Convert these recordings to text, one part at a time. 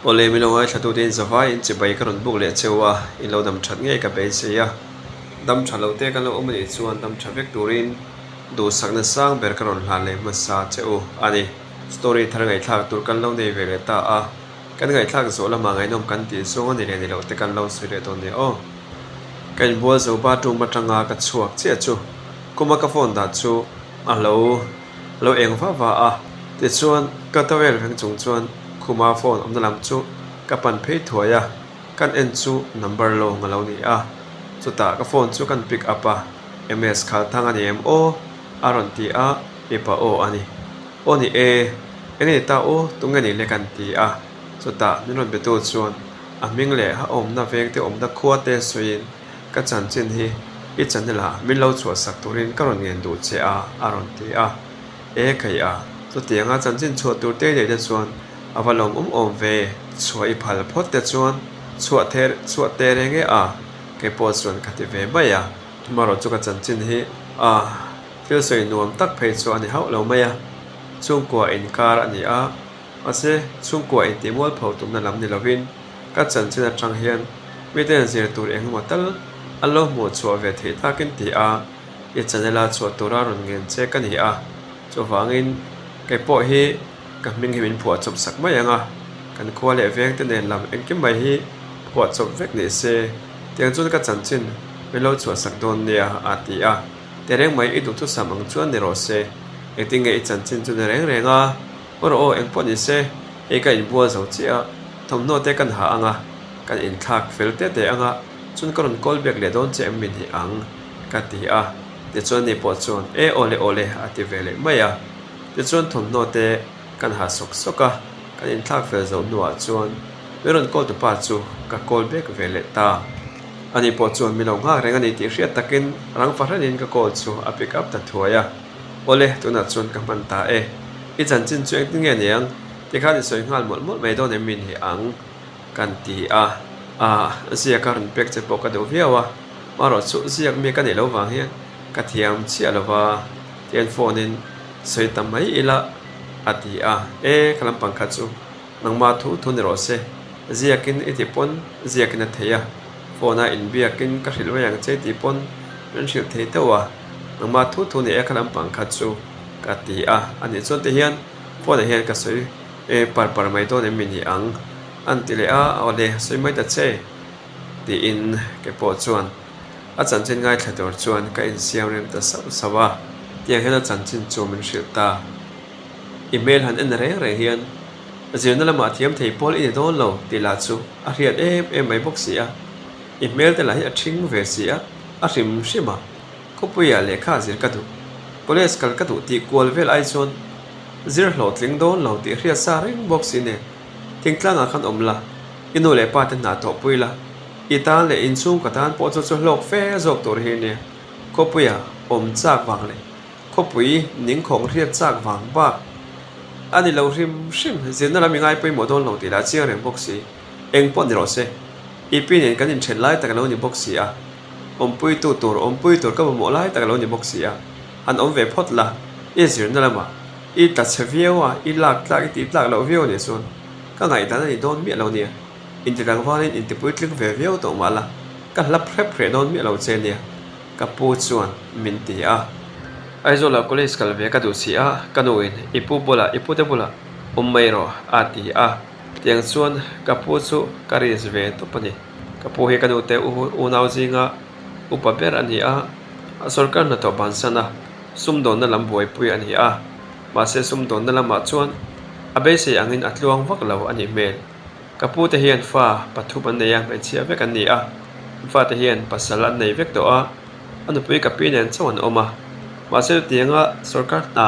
Ole mi lo ngai thatu tin zawai in chi bai ka ron buk le chewa in lo dam that nge ka be se ya dam thalo te kan lo omni chuan dam thavek turin du sakna sang ber ka ron hlan le ma sa cheu ani story thar ngai thak tur kan lo nei ve le ta a kan ngai thak zo lama ngai nom kan ti so ni le ni lo te kan lo sui le ton ne o kan bua zo ba tu ma tanga ka chuak che chu kuma ka phone da chu a lo eng va a ti chuan ka tawel pheng chung chuan kuma phone om lam chu ka pan phei thuaya kan en chu number lo ngalo ni a chu ta ka phone chu kan pick up a ms khal thang ani em o aron ti a e pa o ani oni e eni ta o tungani le kan ti a chu ta niron be to chuan a ming le ha om na vek te om da khuwa te suin ka chan chin hi I chan la min lo chua sak turin ka ron ngen du che a aron ti a e kai a chu tianga chan chin chua tur te le chuan avalom om ve chuai phal phot te chuan chua te renge a ke po chuan khati ve baya maro chu ka chan chin hi a thil soi nuam tak phei chu ani hau lo maya chung kwa in kar ani a ase chung kwa in timol phau tum na lam ni lovin ka chan chin a tang hian mi ten zir tur eng matal allo mo chua ve thei takin ti a I chanela chua tura ron ngen che kan hi a chu wangin ke po hi ka ming himin phua chop sak mai anga kan khua le vek te nen lam en kim mai hi phua chop vek ni se tiang chun ka chan chin melo chua sak don nia ati a tereng mai I du tu samang chuan ni ro se eting e chan chin chu reng renga or o eng po ni se e ka in bua zo chi a thom no te kan ha anga kan in thak fel te anga chun karon call back le don che min hi ang ka ti a te chuan ni po chuan e ole ati vele maya te chuan thom no te kan ha sok soka kan in thak fel zo nuwa chuan meron call to pa chu ka call back vele ta ani po chuan mi lo nga reng ani ti hriat takin rang faran in ka call chu a pick up ta thuaya ole tuna chuan ka man ta e I chan chin chu eng nge niang ti kha ni soi ngal mol mai don em min hi ang kan ti a zia karon pek che po ka do viawa maro chu ziak me ka ni lo wang hian ka thiam chi alova ten phone in soi tam mai ila ati a e kalam pangkha chu nangma thu ni ro se ziakin itipon ziakin a theya phone a in biakin ka hril yang che tipon ren hril thei tawa nangma thu ni e kalam pangkha chu ka ti a ani chon te hian phone hian ka soi e par mai don em min hi ang antile a ole soi mai ta che ti in ke po chuan a chan chin ngai thador chuan ka in siam rem ta sawa tiang hena chan chin chu min hril ta email han en reng hian zirna lama thiam thei pol I don lo ti la chu a hriat em mai box si a email te la hi a thing ve si a rim shima khopuya lekha zir ka du college kal ka du ti kwal vel ai chon zir hlot ling don lo ti hriat sa reng box ne tingtlanga khan omla inu le pa te na to puila itan le insung katan po chu hlok fe zok tur hi ne khopuya om chak wang le khopui ning khong hriat chak wang ba ani lo rim shim zin na mi ngai pui mo don lo ti la chiang reng box si eng pon ni ro se ipin en kan in chen lai tak lo ni box si a om pui tur ka mo lai tak lo ni box si a an om ve phot la e zir na lama I ta cheviewa I lak ti tlak lo view ni sun ka ngai ta ni don mi lo ni in ti rang van in ti pui tling ve view to mala ka lap pre don mi lo che ni ka pu chuan min ti a ai zo la college kal ve ka du si a kanuin ipu te bola mai ro ati a tiang chuan ka pu chu karis ve to pani ka pu he kanu te u nau jinga upa ber ani a sarkar na to ban sana sum don na lam boi pui ani a ma se sum don na lama chuan abe se angin atluang vak lo ani mel ka pu te hian fa pathu ban ne yang chia vek ani a fa te hian pasal an nei vek to a anu pui ka pinen chuan oma ma se tianga sarkar na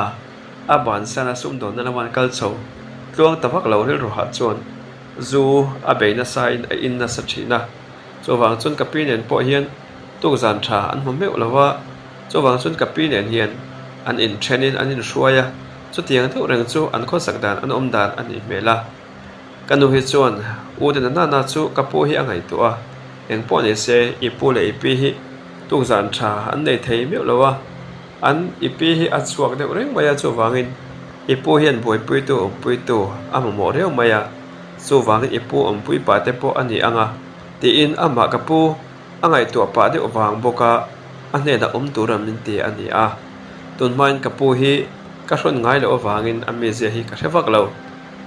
aban sana sum don na laman kal chho tluang tawak lo ril ro ha chuan zu abe na sa in na sa thina chowang chun ka pinen po hian tu zan tha an hmeu lawa chowang chun ka pinen hian an in trenin an in ruaya chu tiang theu reng chu an kho sak dan an om dan ani mela kanu hi chuan u de na chu ka po hi angai to a eng po ne se I pu le I pi hi tu zan tha an nei thei meu lawa an I pi hi a chuak de reng maya chu wangin I pu hian boi pui tu ama mo reu maya chu wangin ipu ompui pa te po ani anga ti in ama kapu angai to pa de owang boka ane da turam min ti ani a tunmain kapu hi ka hron ngai lo owangin amizia hi ka hrewak lo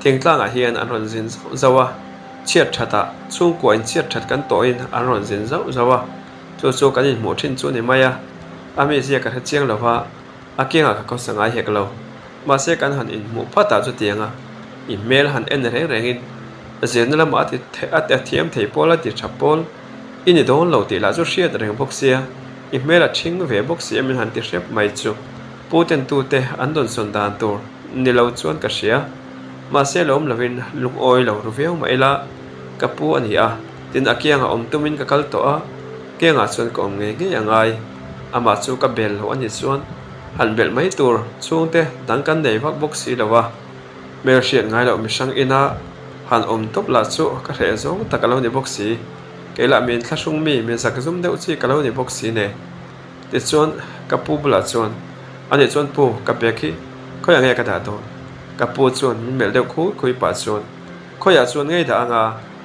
thingtlanga hian an ron zin zawa chiat thata chung ko in chiat that kan to in an ron zin zawa chu kan in mo thin chu ni maya amizia ka chiang lova akenga ka ko sangai hek lo ma se kan han in mu phata chu tianga email han en rengin zen lama ti athiam thei pola ti thapol ini don lo ti la chu hriat reng boxia email a thing ve boxia min han ti hrep mai chu puten tu te an don son dan tur ni lo chuan ka hria ma se lom lovin lung oi lo ruviau mai la kapu ani a tin akianga tumin ka kal to a kenga chuan ko nge nge angai ama chu ka bel lo ani chuan han bel mai tur chungte dangkan nei vak boxi lawa mer hriat ngai lo mi sang ina han top la chu ka hre zong takalo ni boxi kela min thlashung mi sak zum deuh chi kalo ni boxi ne ti chuan kapu bula chuan ani chuan pu ka pekhi khoya nge ka da do kapu chuan min mel deuh khui pa chuan khoya chuan ngei da anga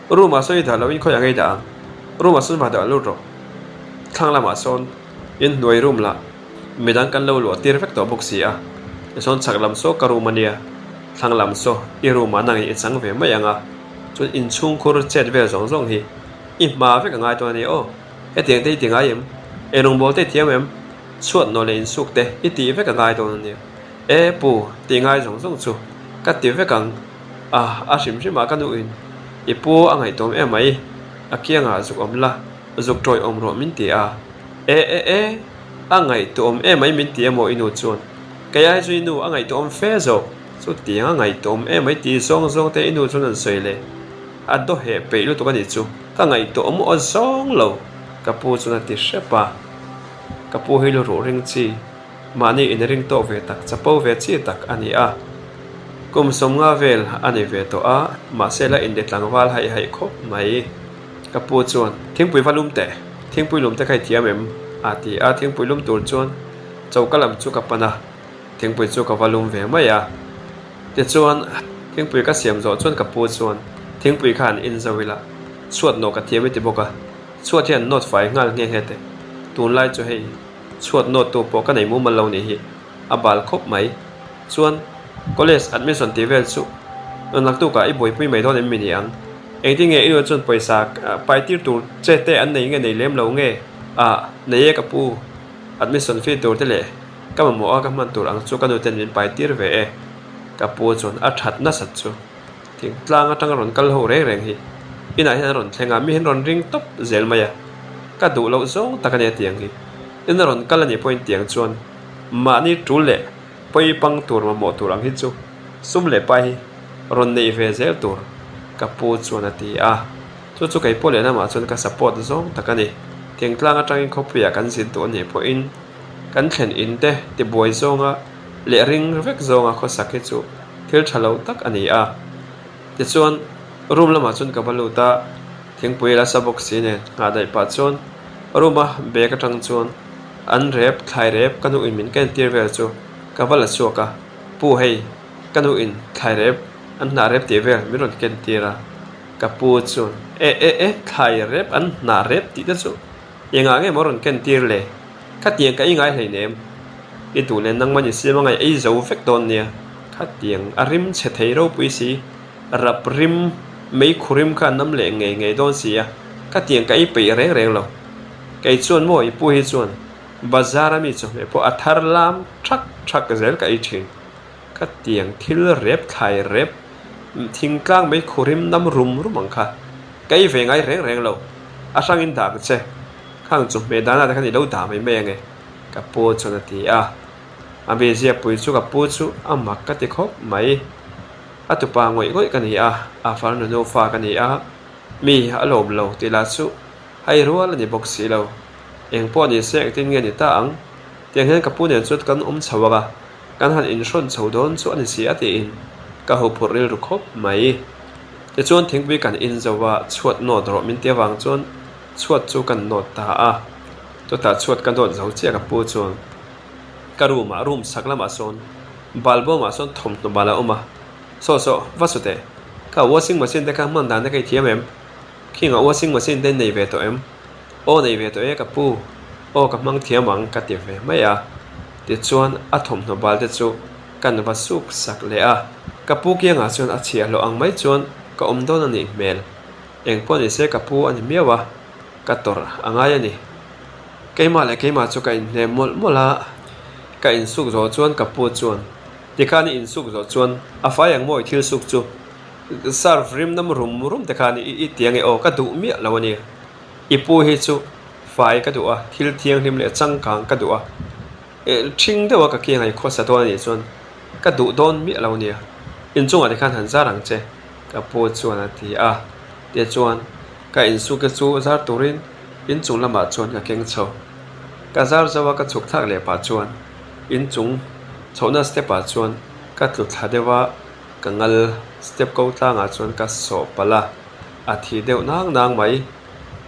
ruma soi da lo in khoya ngei da ruma sun ma da lo ro thang lama son in noi room la midang kan lo lo tir vek to boxi a son chaklam so karumania thanglam so iruma nang I chang ve mai anga chun in chung khur chet ve zong hi I ma vek ngai to ni o e tiang te tinga yem e rong bol te tiam em chuat no le in suk te I ti vek ngai to ni e pu ti ngai zong chu ka ti vek ang a sim ma kan u in I pu angai tom e mai a kianga zuk omla zuk troi ro min ti a e angai tom e mai min ti mo inu chuan kaya ju inu angai tom fe zo so tiang ngai tom e mai ti zong te inu chun an soile a do he pe lu to ka ni chu ka ngai tom o zong lo ka pu chuna ti shepa ka pu hi lu ro ring chi mani in ring to ve tak chapo ve chi tak ani a kum som nga vel ani ve to a ma sela in de tlangwal hai khop mai ka pu chuan thingpui valum te thingpui lum te khai thiam em ati a thingpui lum tur chuan chaukalam chu ka pana thingpui chu ka valum ve mai a ti chuan thingpui ka siam zo chuan ka pu chuan thingpui khan in zawila chuat no ka thiam ti boka chuat hian not fai ngal nge hete tun lai chu hei chuat no tu po ka nei mu mal lo ni hi a bal khop mai chuan college admission ti vel chu nak tu ka I boi pui mai don em mini ang engti nge ino chun paisa pai tir tur che te an nei nge nei lem lo nge a nei ka pu admission fee tur te le ka mo a ka man tur ang chu ka no ten min pai tir ve e ka pu chun a that na sat chu thing tlang atang ron kal ho reng hi ina hian ron thlenga mi hin ron ring top zel maya ka du lo zong takane tiang hi ina ron kal ani point tiang chuan ma ni tu le poi pang tur ma mo tur ang hi chu sum le pai ron nei ve zel tur ka pu chuan ati a chu kai pole na ma chuan ka support zong takani thing tlang atang khopia kan sin tu ani po in kan thlen in te ti boi zonga le ring vek zonga kho sakhe chu thil thalo tak ani a ti chuan room lama chun ka baluta thingpui la sabok sine nga dai pa chuan ruma be ka tang chuan an rep khai rep kanu in min kan tir vel chu ka bala chuka pu hei kanu in khai rep an na rep ti vel mi ron ken tira ka pu chuan e khai rep an na rep ti ta chu yenga nge moron ken tir le ka tiang ka ingai hlei nem I tu len nang mani sima ngai ei zo vek ton nia ka tiang arim che thei ro pui si rap rim mei khurim kha nam le nge don si ya ka tiang ka I pe reng lo kai chuan mo I pu hi chuan bazar mi chu me po athar lam thak zel ka I thin ka tiang thil rep khai rep thing klang mei khurim nam rum ang kha kai ve ngai reng lo a sang in dak che khang chu me dana ta khani lo da mai me nge ka pu chuna ti a be zia pui chu ka pu chu amak ka ti khop mai atupa ngoi kani a far no fa kani a mi alom lo ti la chu hai rual ni boxi lo eng po ni se tin nge ni ta ang tiang hen ka pu ne chut kan chawaga kan han in shon chaudon chu ani si ati in ka ho phuril ru khop mai te chuan thingpui kan in zawa chuat no dro min te wang chuan chuat chu kan no ta a to ta chuat kan dot zo che ka pu chuan karuma room saklama son balbo ma son thom to bala uma so vasute ka washing machine te ka man dan te kai thiam em khi nga washing machine te nei ve to em o nei ve to e ka pu o ka mang thiam ang ka ti ve mai a ti chuan a thom no bal te chu kan va suk sak le a ka pu kia nga chuan a chia lo ang mai chuan ka om don ani mel eng pon se ka pu ani mewa ka tor angai ani keima le keima chu ka in ne mol mola ka in suk zo chuan ka pu chuan ti khani in suk zo chuan a fai ang moi thil suk chu sarf rim nam rum te khani i tiang e o ka du mi lo ani i pu hi chu fai ka du a thil thiang hlim le chang kang ka du a thing de wa ka ki ngai kho sa to ani chuan ka du don mi lo ni in chung a khan han za rang che ka pu chuan a ti a te chuan ka in suk ke chu zar turin in chung lama chuan ka keng chho ka zar zawa ka chuk thak le pa chuan in chung chona step a chuan ka tlu thla dewa ka ngal step ko tla nga chuan ka so pala a thi deuh nang mai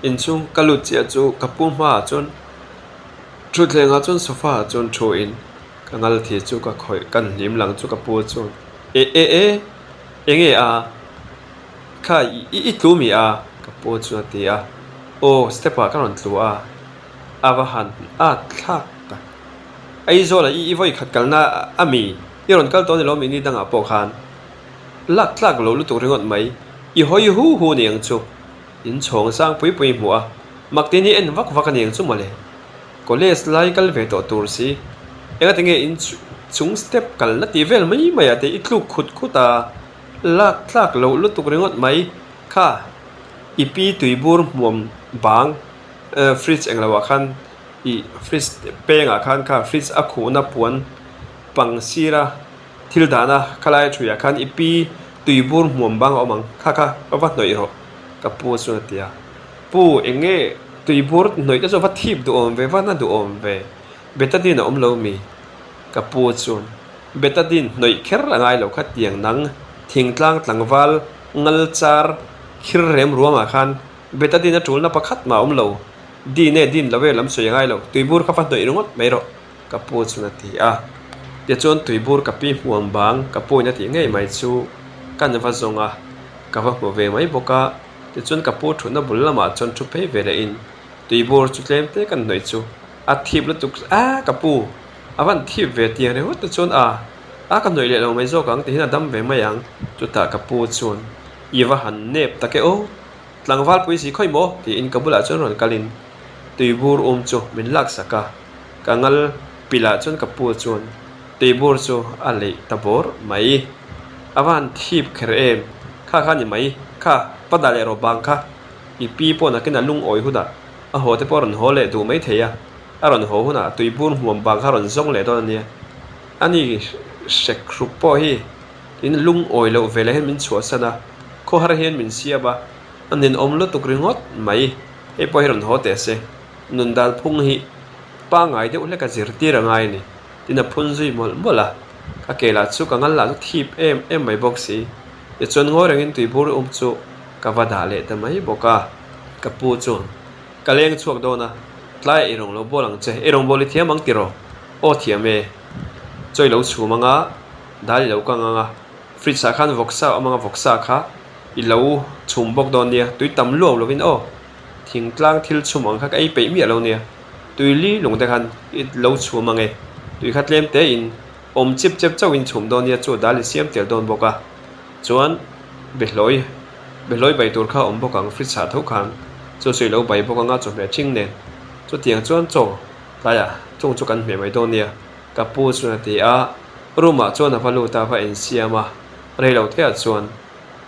in chung ka lu chia chu ka pu ma chuan thu tlenga chuan sofa chuan thu in ka ngal thi chu ka khoi kan lim lang chu ka pu chuan enge a kha i tlu mi a ka pu chuan ti a o step a ka ron tlu a ava han a thak ta ai zo la i voi khat kalna ami i ron kal to ni lo mi ni danga po khan lak tlak lo lu tu ringot mai i hoi hu niang chu in chong sang pui mu a makti ni en vak niang chu male college lai kal ve to tur si enga tinge in chung step kal na ti vel mai ate i tlu khut khuta lak tlak lo lu tu ringot mai kha ipi tuibur mom bang fridge englawa khan i fridge penga khan kha fridge a khuna puan pang sira thil dana khalai thuya khan ipi tuibur mom bang omang kha awat noi ro ka pu chu tia pu enge tuibur noi ka so va thip du om ve va na du om ve betadin om lo mi ka pu chun betadin noi kher angai lo khat tiang nang thingtlang tlangwal ngal char khir rem ruama khan betadin a tulna pakhat ma om lo din lawe lam so yangai lo tuibur kha fa noi rongot mai ro ka pu chuna ti a te chon tuibur ka pi huam bang ka pu na ti ngei mai chu kan va zonga ka va mo ve mai boka te chon ka pu thuna bullama chon thu pe ve le in tuibur chu tlem te kan noi chu a thip lu tuk a ka pu awan thip ve ti re hot te chon a kan noi le lo mai zo kang te hina dam ve mai yang chu ta ka pu chun iwa han nep ta ke o tlangwal pui si khoi mo ti in kabula chon ron kalin tuibur chu min lak saka kangal pila chon ka pu chun tuibur chu a le tabor mai awan thip kher em kha ni mai kha padale ro bang kha i pi po na kena lung oi huda a ho te poron ho le du mai theya aron ho huna tuibur huam bang kha ron zong le don ni ani sek khrup po hi in lung oi lo vele hen min chua sana ko har hen min sia ba anin omlo tukringot mai e po hiron ho te se nun dal phung hi pa ngai de ule ka zir ti rangai ni tina phun zui mol mola ka kela chu ka ngal la thip em mai box si e chon ngo rengin tuibur chu ka wada le ta mai boka ka pu chu ka leng chuak do na tlai irong lo bolang che irong boli thiam ang tiro o thiame choi lo chu manga dal lo ka nga fridge sa khan voksa amanga voksa kha i lo chum bok don nia tui tam lo lovin o thing tlang thil chum ang kha ai pe mi lo nia tui li lung te khan i lo chu mangai tui khat lem te in om chip chau in chum don nia chu dal siam tel don boka chuan beloi bai tur kha om bokang fridge sa tho khan chu sui lo bai bokanga chu me thing ne chu tiang chuan cho taya chung chu kan me mai don nia ka pu chu na ti a ruma chuan a valu ta va en siama rei lo the chuan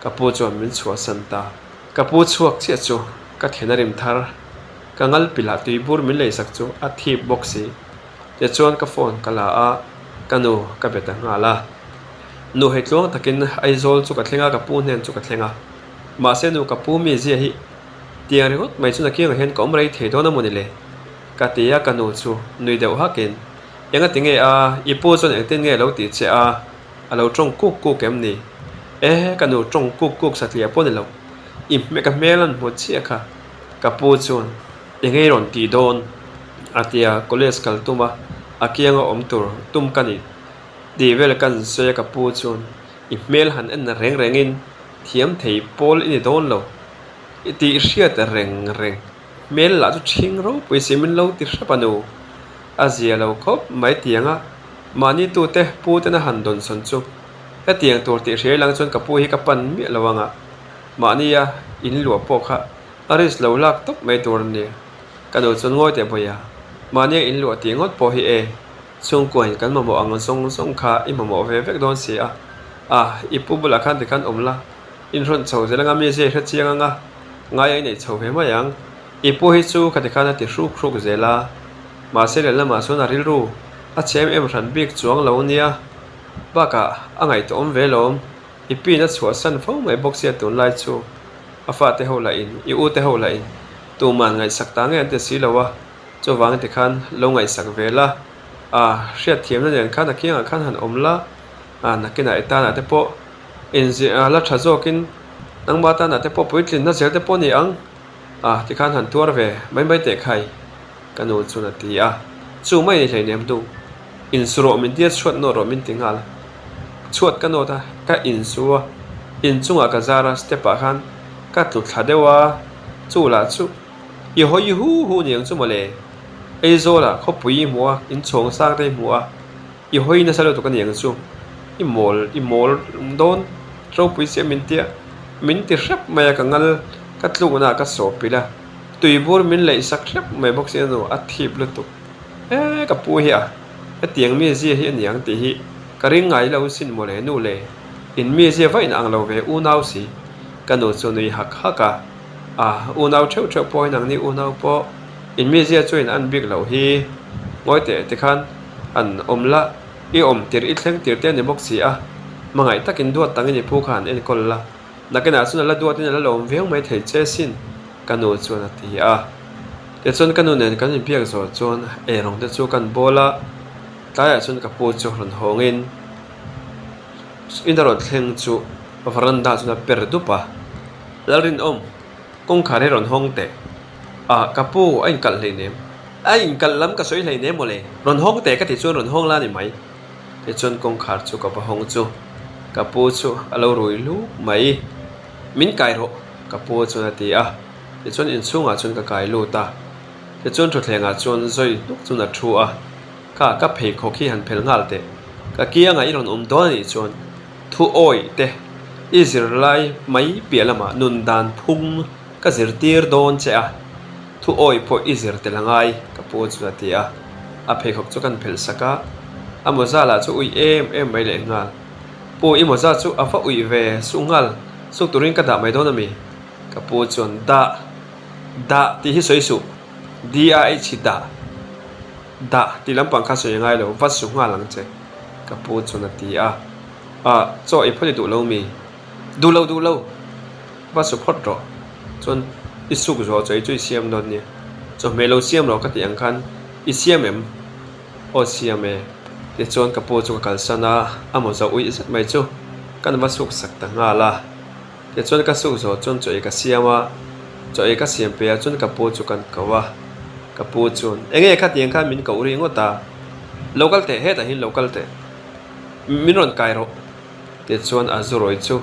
ka pu chuan min chua santa ka pu chuak che chu ka thenarim thar kangal pila tuibur min lei sak chu a thip boxi te chuan ka phone kala a kanu ka beta ngala nu he tlong takin aizol chu ka thlenga ka pu nen chu ka thlenga ma se nu ka pu mi zia hi tiang ri hot mai chu na kiang hen kom rei the do na monile ka tia kanu chu nui deuh hakin enga tinge a ipu chon engten nge lo ti che a alo trong kuk em ni kanu trong kuk satlia pon lo im me ka melan mo chia kha ka pu chun engei ron ti don atia college kal tuma akianga om tur tum kani di vel kan soya ka pu chun i mel han en reng in thiam thei pol ini don lo iti hriat reng reng mel la chu thing ro pui simin lo ti hrapanu azia lo khop mai tianga mani tu te pu te na han don son chu ta tiang tur ti hre lang chon ka pu hi ka pan mi lawanga mania in lu po kha aris lo lak top mai tur ni kanu chon ngoi te boya mania in lu ti ngot po hi e chung koin kan mo ang song song kha i mo ve vek don si a ipu bula khan ti khan omla in ron chho zelanga mi se hra chianga ngai nei chho ve ma yang ipu hi chu khati khana ti hruk hruk zela ma se le lama so na ril ru a chem em ran bik chuang lo nia baka angai to om ve lom ipi na chua san fo mai box ya tun lai chu afa te ho la in I u te ho la in tu man ngai sak ta nge te si lawa cho wang ti khan lo ngai sak vela hriat thiam na nen khan akia khan han omla nakina eta na te po in zi la tha zokin nang ba ta na te po puitlin na zel te po ni ang ti khan han tuar ve mai te khai kanu chuna ti chu mai nei nem du in suro min dia chhuat no ro min tingal chhuat kanu ta ka in suwa in chunga ka zara step a khan ka tu thadewa chu la chu I hoi hu niang chu mole ei zola kho pui muwa in chong sak te muwa I hoi na salo to ka niang chu I mol don tro pui se min ti rap maya ka ngal ka tlu na ka so pila tui bur min lei sak rap mai box se no a thip lu tu ka pu hi a tiang mi zia hi niang ti hi ka ring ngai lo sin mole nu le in mi zia vai na ang lo ve u nau si ka no chu nui hak haka u nau theu poi nang ni u nau po in mi zia chuin an big lo hi ngoi te khan an omla I om tir I thleng tir te ni box si mangai takin duat tang ni pu khan en kol la nakena chuna la duat in la lom veung mai thei che sin kanu chuna ti te chon kanu nen kan piak zo chon e rong te chu kan bola taya chun ka pu chu ron hongin in darot thleng chu varanda chuna per dupa lalrin om kong khare ron hong te kapu ain kal le nem ain kal lam ka soi le nem mole ron hong te ka ti chu ron hong la ni mai te chon kong khar chu ka pa hong chu kapu chu alo roi lu mai min kai ro kapu chu na ti te chon in chunga chun ka kai lu ta te chon thu thlenga chon zoi tuk chu na thu ka phei kho khi han phel ngal te ka kia ngai ron do ni chon thu oi te izir lai mai pialama nun dan phum ka zir tir don che thu oi po izir te langai kapu chu na ti a phei khok chu kan phel saka amoza la chu ui em mai le ngal pu imoza chu afa ui ve sungal su turin ka da mai don mi kapu chon da ti hi soi su dia h da ti lampang kha so ngai lo va su nga lang che kapu chon ti cho I phodi du lo mi du lo va su phot ro chon I su zo choi chui siam don ni cho me lo siam ro ka ti ang khan I siam em o siam e te chon kapu chu kal sana amoza ui sat mai chu kan va suk sak ta nga la te chon ka su zo chon choi ka siama choi ka siam pe chon kapu chu kan kawa kapu chon enge kha tiang kha min ka uri ngota local te he ta hin local te min ron kai ro te chon azuroi chu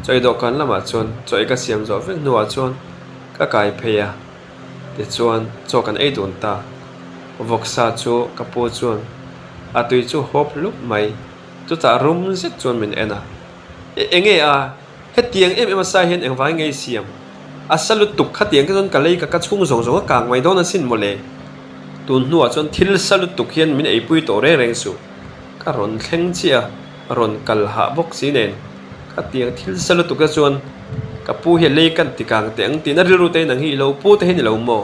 choi do kan lama chon choi ka siam zo ve nuwa chon ka kai phe te chon cho kan ei dun ta voksa chu kapu chon atui chu hop lup mai chu ta rum zet chon min ena enge he tiang em sai hen eng vai ngei siam asalut tuk kha tiang ka chon kalei ka chung zong zong ka ngai don sin mole tun nuwa chon thil salut tuk hian min ei pui to re reng su ka ron thleng chia ron kal ha bok si nen ka tiang thil salut tuk ka chon ka pu he le kan tikang teng tin a rilu te nang hi lo pu te hen lo mo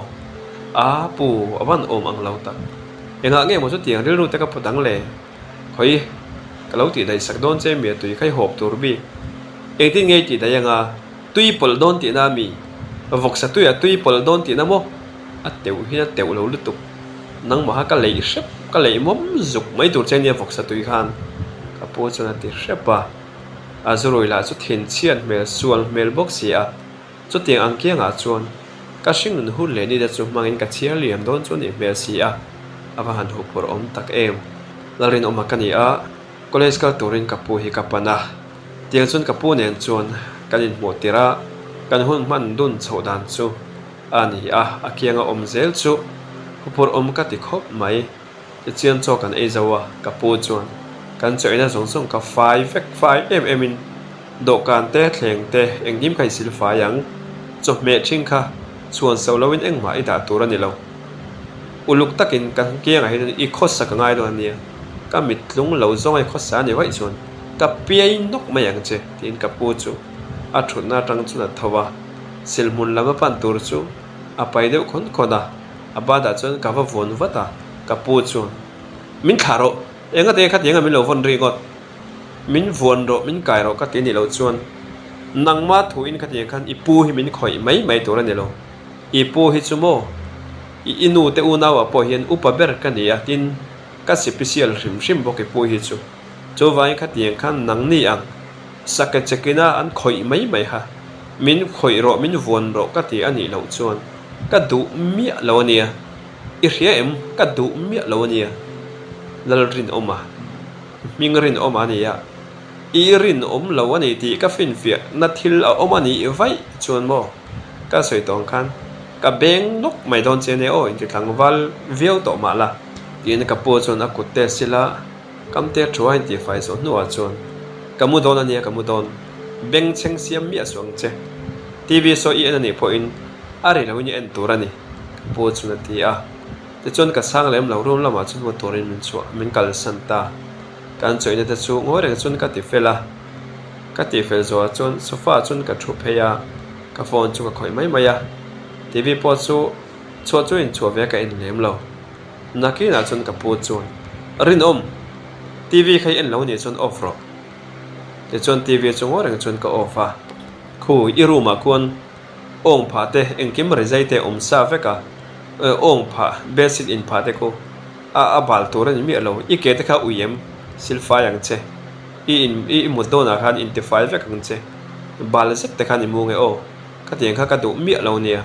pu awan om ang lo ta enga nge mo chu tiang rilu te ka putang le khoi ka lo ti dai sak don che mi tui khai hop tur bi eng tin nge ti da yanga tui pol don ti na mi vok sa tui pol don ti na mo teu hi na teu lo lu tu nang ma ka lei shep ka lei mom zuk mai tur chen ya vok sa tui khan ka po chona ti shepa azuroi la chu thin chian mel sual mel box sia chu tiang ang kia nga chuan ka hring nun hun le ni da chu mangin ka chia liam don chu ni mel sia ava han hu por om tak em larin oma kani college ka turin kapu hi kapana tiang chun kapu nen chuan kan in mo tira kan hun man dun chodan chu ani a kianga zel chu hupur ka ti khop mai ti chian cho kan ei zawa ka pu chuan kan choina zong zong ka 5 in do kan te thleng te engim kai sil fa yang cho me thing kha chuan so lowin engma i da tur ani lo uluk takin kan kianga hin i khosa ka ngai do ania ka mitlung lo zong ai khosa ni wai chuan ka piai nok ma yang che tin ka pu chu a thuna tang chu na thowa silmun lama pan tur chu a pai deuh khon khona a ba da chuan ka va von vata ka pu chuan min kharo enga te khat yenga min lo von ri got min von ro min kai ro ka ti ni lo chuan nangma thu in khat ye khan i pu hi min khoi mai tur ani lo i pu hi chu mo i inu te u nawa po hian upa ber ka ni a tin ka special hrim bo ke pu hi chu cho vai khat ye khan nang ni ang saka chekina an khoi mai ha min khoi ro min von ro ka ti ani lo chuan ka du mi lo ania i hria em ka du mi lo ania lal rin oma ming rin oma ni ya i rin lo ani ti ka fin fia na thil a oma ni vai chuan mo ka soi tong khan ka beng nok mai don che ne o in ti tlangwal viau to ma la tin ka po chuan a kut te sila kam te thuai ti fai so nuwa chuan kamu don ania kamu don beng cheng siam mi aswang che tv so i ani po in ari lo ni en turani po chuna ti a te chon ka sang lem lo rum lama chu motorin min chu min kal santa kan choina te chu ngore chun ka ti fel zo chon sofa chun ka thu pheya ka phone chu ka khoi mai ya tv po chu in chu ve ka in lem lo nakina chun ka po chun rin tv khai en lo ni chun off ro te chon tv chu ngore chun ka off a khu i room a kun ong pha te engkim rezai te sa ve ka ong pha basic in pha te ko a bal tur ni mi lo I ke te kha uyem silfa yang che i mudona khan in te file ve kan che bal sek te khan I mu nge o ka tiang kha ka du mi lo nia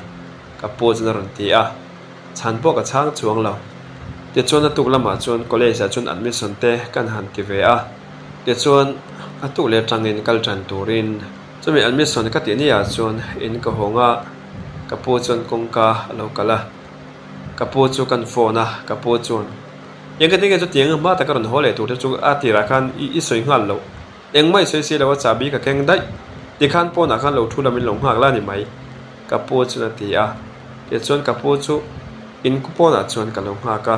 ka po chna ron ti a chan po ka chang chuang lo te chon atuk lama chon college a chon admission te kan han ti ve a te chon atuk le tangin kal tran turin chumi admission ka ti ni a chon in ka honga ka po chon kong ka lo kala ka po chu kan phone a ka po chon yang ka tinga chu tiang ma ta karon hole tu chu a ti ra khan I soi ngal lo eng mai soi se lo cha bi ka keng dai ti khan po na khan lo thu la min long hak la ni mai ka po chu na ti a te chon ka po chu in ku po na chon ka lo ha ka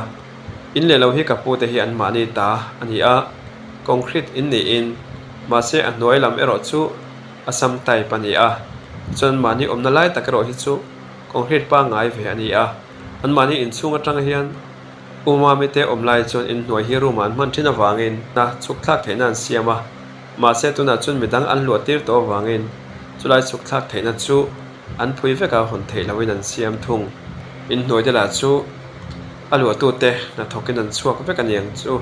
in le lo hi ka po te hi an ma ni ta ani a concrete in ni in ma se an noi lam ero chu asam tai pani a chon ma ni omna lai ta ka ro hi chu concrete pa ngai ve ani a an ma ni in chunga tang hian uma mi te omlai chon in noi hi room an man thina wangin na chuk thak theinan siama ma se tu na chun midang an lo tir to wangin chulai chuk thak theina chu an phui ve ka hon thei lawin an siam thung in noi de la chu alu tu te na thokin an chuak ve kan yang chu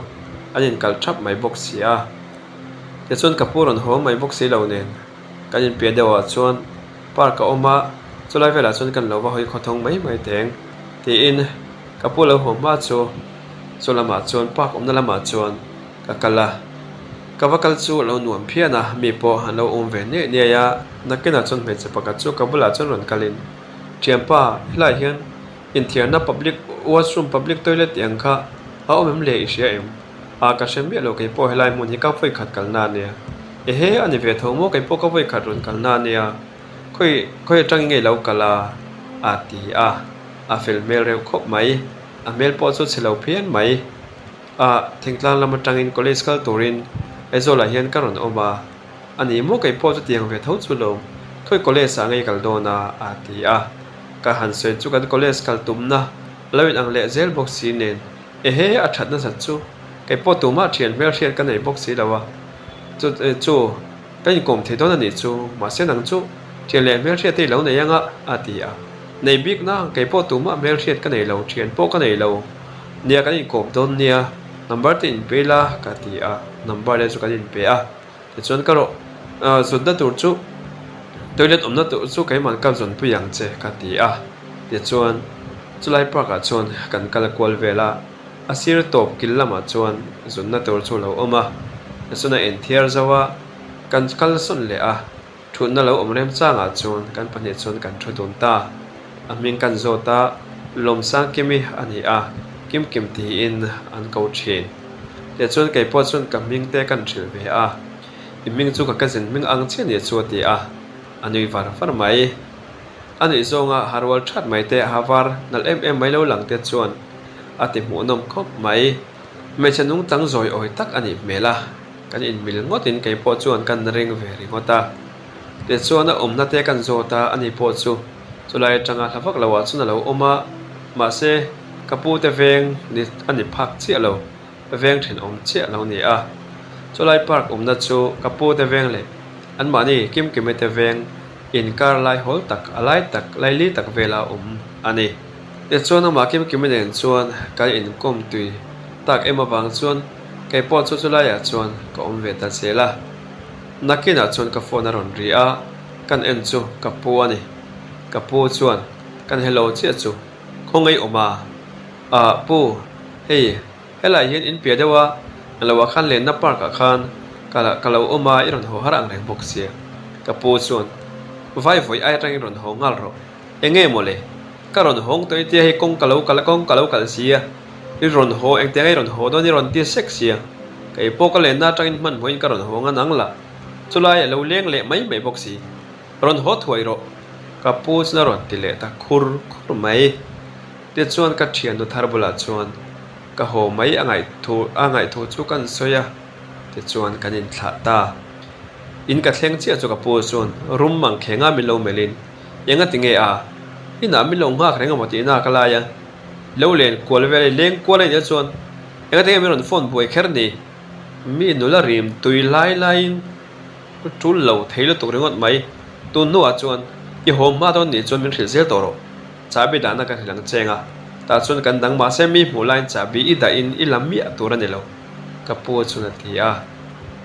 anin kal thap mai box sia te chon kapuron ho mai box si lo nen kanin pe dewa chon par ka oma chulai vela chon kan lo wa hoi khothong mai teng ti in kapulo ho ma chu solama chon pak omna lama chon ka kala kawakal chu lo nuam phiana mi po han lo ve ne ya nakena chon me chapaka chu kabula chon ron kalin thiampa hilai hian in thiana public washroom public toilet yang kha a omem le isia em a ka shem lo ke po helai mun hi ka foi khat kalna ne e he ani ve thomo ke po ka foi khat ron kalna ne ya khoi tang nge lo kala ati a fel mel reu khop mai a mel po chu chilo phian mai a thingtlang lama tangin college kal turin ezola hian karon oma ani mo kai po chu tiang ve tho chu lo khoi college a ngai kal dona ati a ka han se chu kan college kal tumna lawin ang le zel box si nen e he a thatna sa chu kai po tuma thian mel thian kan nei box si lawa chu kan kom the don ani chu ma se nang chu thian le mel thia te lo nei anga ati a nei big na kai po tuma mel thiat ka nei lo thian po ka nei lo nia kan kom don nia number tin pela ka ti a number le chu kan in pe a te chon ka ro sudda tur chu toilet omna tu chu kai man ka zon pu yang che ka ti a te chon chulai pa ka chon kan kala kwal vela asir top kilama chon zonna tur chu lo oma suna en thiar zawa kan kal son le a thun na lo om rem changa chuan kan pahnih chuan kan thu dun ta aming kan zota lom sang kimi ani a kim ti in an ko thin te chuan kei po chuan ka ming te kan thil ve a iming chu ka kazin ming ang chen ni chu ti a anui var mai ani zonga harwal that mai te havar nal mai lo lang te chuan ati mu nom khop mai me chanung tang zoi oi tak ani mela kan in mil ngotin kei po chuan kan ring ve ringota te chuan a omna te kan zota ani po chu chulai tanga hlavak lawa chuna lo oma ma se kapu te veng ni ani phak chi lo veng thin om chi lo ni a chulai park omna chu kapu te veng le an mani kim te veng in kar lai hol tak alai tak lai li tak vela ani te chuan ma kim den chuan ka in kom tui tak ema wang chuan kei po chu chulai a chuan ka om ve ta chela nakina chuan ka phone a ron ri a kan en chu kapu ani kapu chuan kan hello chi chu khongai oma a pu hei helai hin in pia dewa lawa khan len na park a khan kala oma iron ho harang reng bok sia kapu chuan vai voi ai rang ron ho ngal ro enge mole karon hong toi te he kong kalau kal sia i ron ho eng te ron ho do ni ron ti sexia kai po ka len na tangin man boin karon ho nga nang la chulai lo leng le mai bok si ron ho thuai ro kapu na ron ti le ta khur mai te chuan ka thian do thar bula chuan ka ho mai angai thu chu kan soya te chuan kanin thla ta in ka thleng chi chu kapu chuan rum mang khenga mi lo melin yenga tinge a ina mi lo nga khrenga moti na kala ya lo len kwal ve leng kwal ai chuan yenga te mi ron phone boi kher ni mi nula rim tui lai tul lo theilo tuk ringot mai tu nu a chuan i hom ma don ni chuan min thil zel toro chabi dana ka hilang chenga ta chuan kan dang ma se mi mulain chabi i da in i lammi atura ni lo kapu chuna tia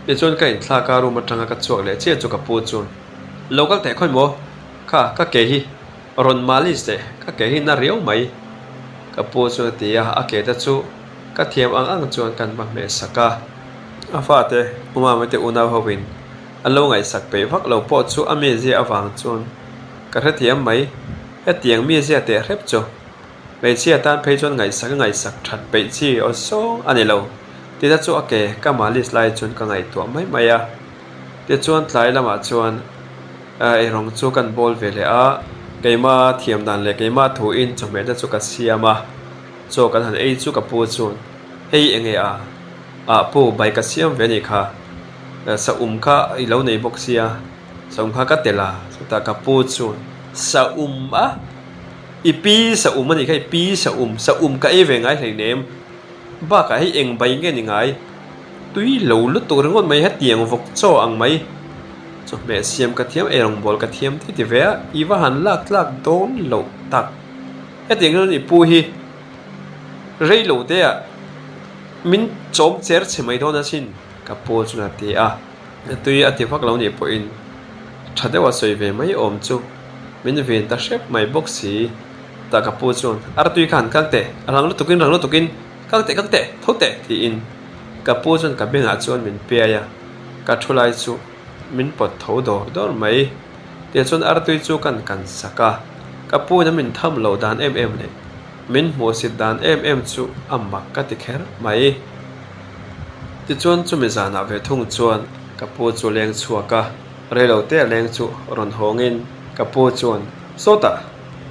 be chuan ka in thla ka ru ma tanga ka chuak le che chu kapu chuan local te khoi mo ka ke hi ron malis te ka ke hi na riau mai kapu chuna tia a ke ta chu ka thiam ang chuan kan ba me saka afa te uma me te una howin alo ngai sak pe vak lo po chu ame je awang chuan ka tha thiam mai he tiang mi je te rep chu be chia tan phei chuan ngai sak that pe chi o so ani lo ti da chu ake ka malis lai chuan ka ngai to mai a ti chuan tlai lama chuan e rong chu kan bol vele a keima thiam dan le keima thu in chu me da chu ka siama chu kan han ei chu ka pu chuan hei enge a pu bai ka siam ve ni kha sa kha i lo nei bok sia sa kha ka tela ta ka pu chuan sa a ipi sa ani kai pi sa ka e ve ngai hlei nem ba ka hi eng bai nge ni ngai tui lo lu to ringot mai ha tiang vok cho ang mai cho me siam ka thiam erong bol ka thiam ti ve i wa han lak don lo tak he tiang ni pu hi rei lo te a min chom cher chemai do na sin ka po chuna ti a tui ati vak lo ni po in thadewa soi ve mai om chu min ven ta shep mai box si ta ka pu chuan ar tui khan kang te rang lu tukin kang te thote ti in ka pu chuan ka benga chuan min pe ya ka thulai chu min pot tho dor mai te chuan ar tui chu kan saka ka pu na min tham lo dan le min mo sit dan chu amma ka ti kher mai ti chuan chu mi zana ve thung chuan ka pu chu leng chuaka relo te leng chu ron hongin ka pu chuan sota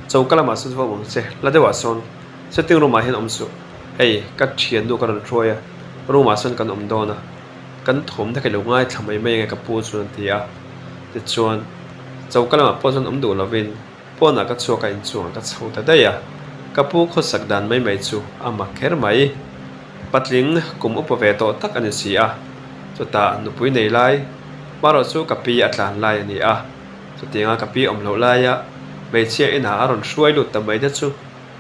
chaukalama su wa mong che la dewa son setting room ma hin omsu ei ka thian du kan troya room ma son kan om dona kan thom da kai lo ngai thamai mai ngai ka pu chuan tia ti chuan chaukalama po son om du lovin po na ka chuaka in chuan ka chho ta da ya ka pu kho sak dan mai chu ama kher mai patling kum upave to tak ani si a chota nupui nei lai maro chu ka pi atlan lai ani a chutinga ka pi om lo lai ya mei chia ina aron hruai lut tamai da chu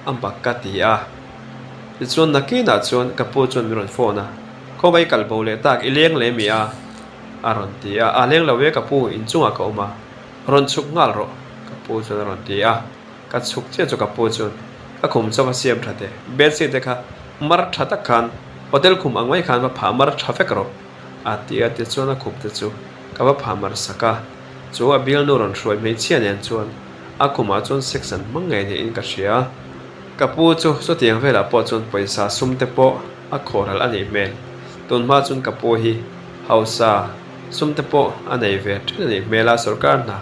ambak ka ti a ti chuan nakina chuan ka pu chuan miron phone a khowai kal bo le tak ileng le mi a aron ti a leng lawe ka pu in chunga ka oma ron chuk ngal ro ka pu chuan ron ti a ka chuk che chu ka pu chuan ka khum chawa siam thate bed se te kha mar thata khan hotel khum angwai khan ba phamar thafek ro ati chuan a khup te chu ka ba phamar saka chu a bil nu ron hruai mai chian en chuan a kuma chuan section mangai ni in ka hria kapu chu so tiang vela po chuan paisa sumte po a khoral ani mel tunma chun kapu hi hausa sumte po anei ve thini mela sarkar na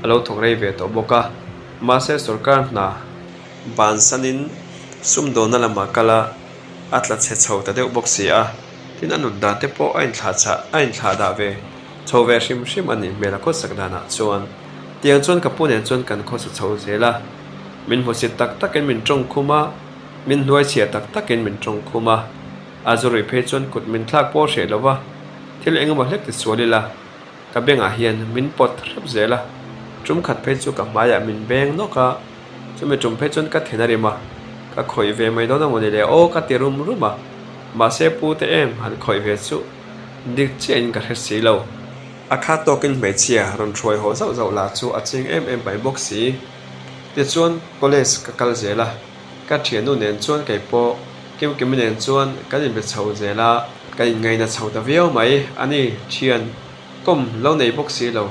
alo thongrei ve to boka mase sarkar na ban sanin sumdo na lama kala atla che chho ta deuh bok si a tin anun da te po ain thla da ve chove shim shim ani mela ko sakdana chuan tiang chuan kapu nen chuan kan kho sa chho zela min hosi tak takin min tong khuma min hnuai chia tak takin min tong khuma azuri phe chuan kut min thlak po hre lova thil engemaw hlek ti chualila ka benga hian min pot rep zela tum khat phe chu ka maya min beng noka chumi tum phe chuan ka thenari ma ka khoi ve mai do na moni le o ka tirum ruma ma se pu te em han khoi ve chu dik chen ka he si lo akha tokin mai chia ron throi ho zau zau la chu aching em bai box si ti chuan college ka kal zela ka thianu nen chuan kai po kim nen chuan kan in be chho zela kai ngai na chho da veo mai ani thian kom lo nei box si lo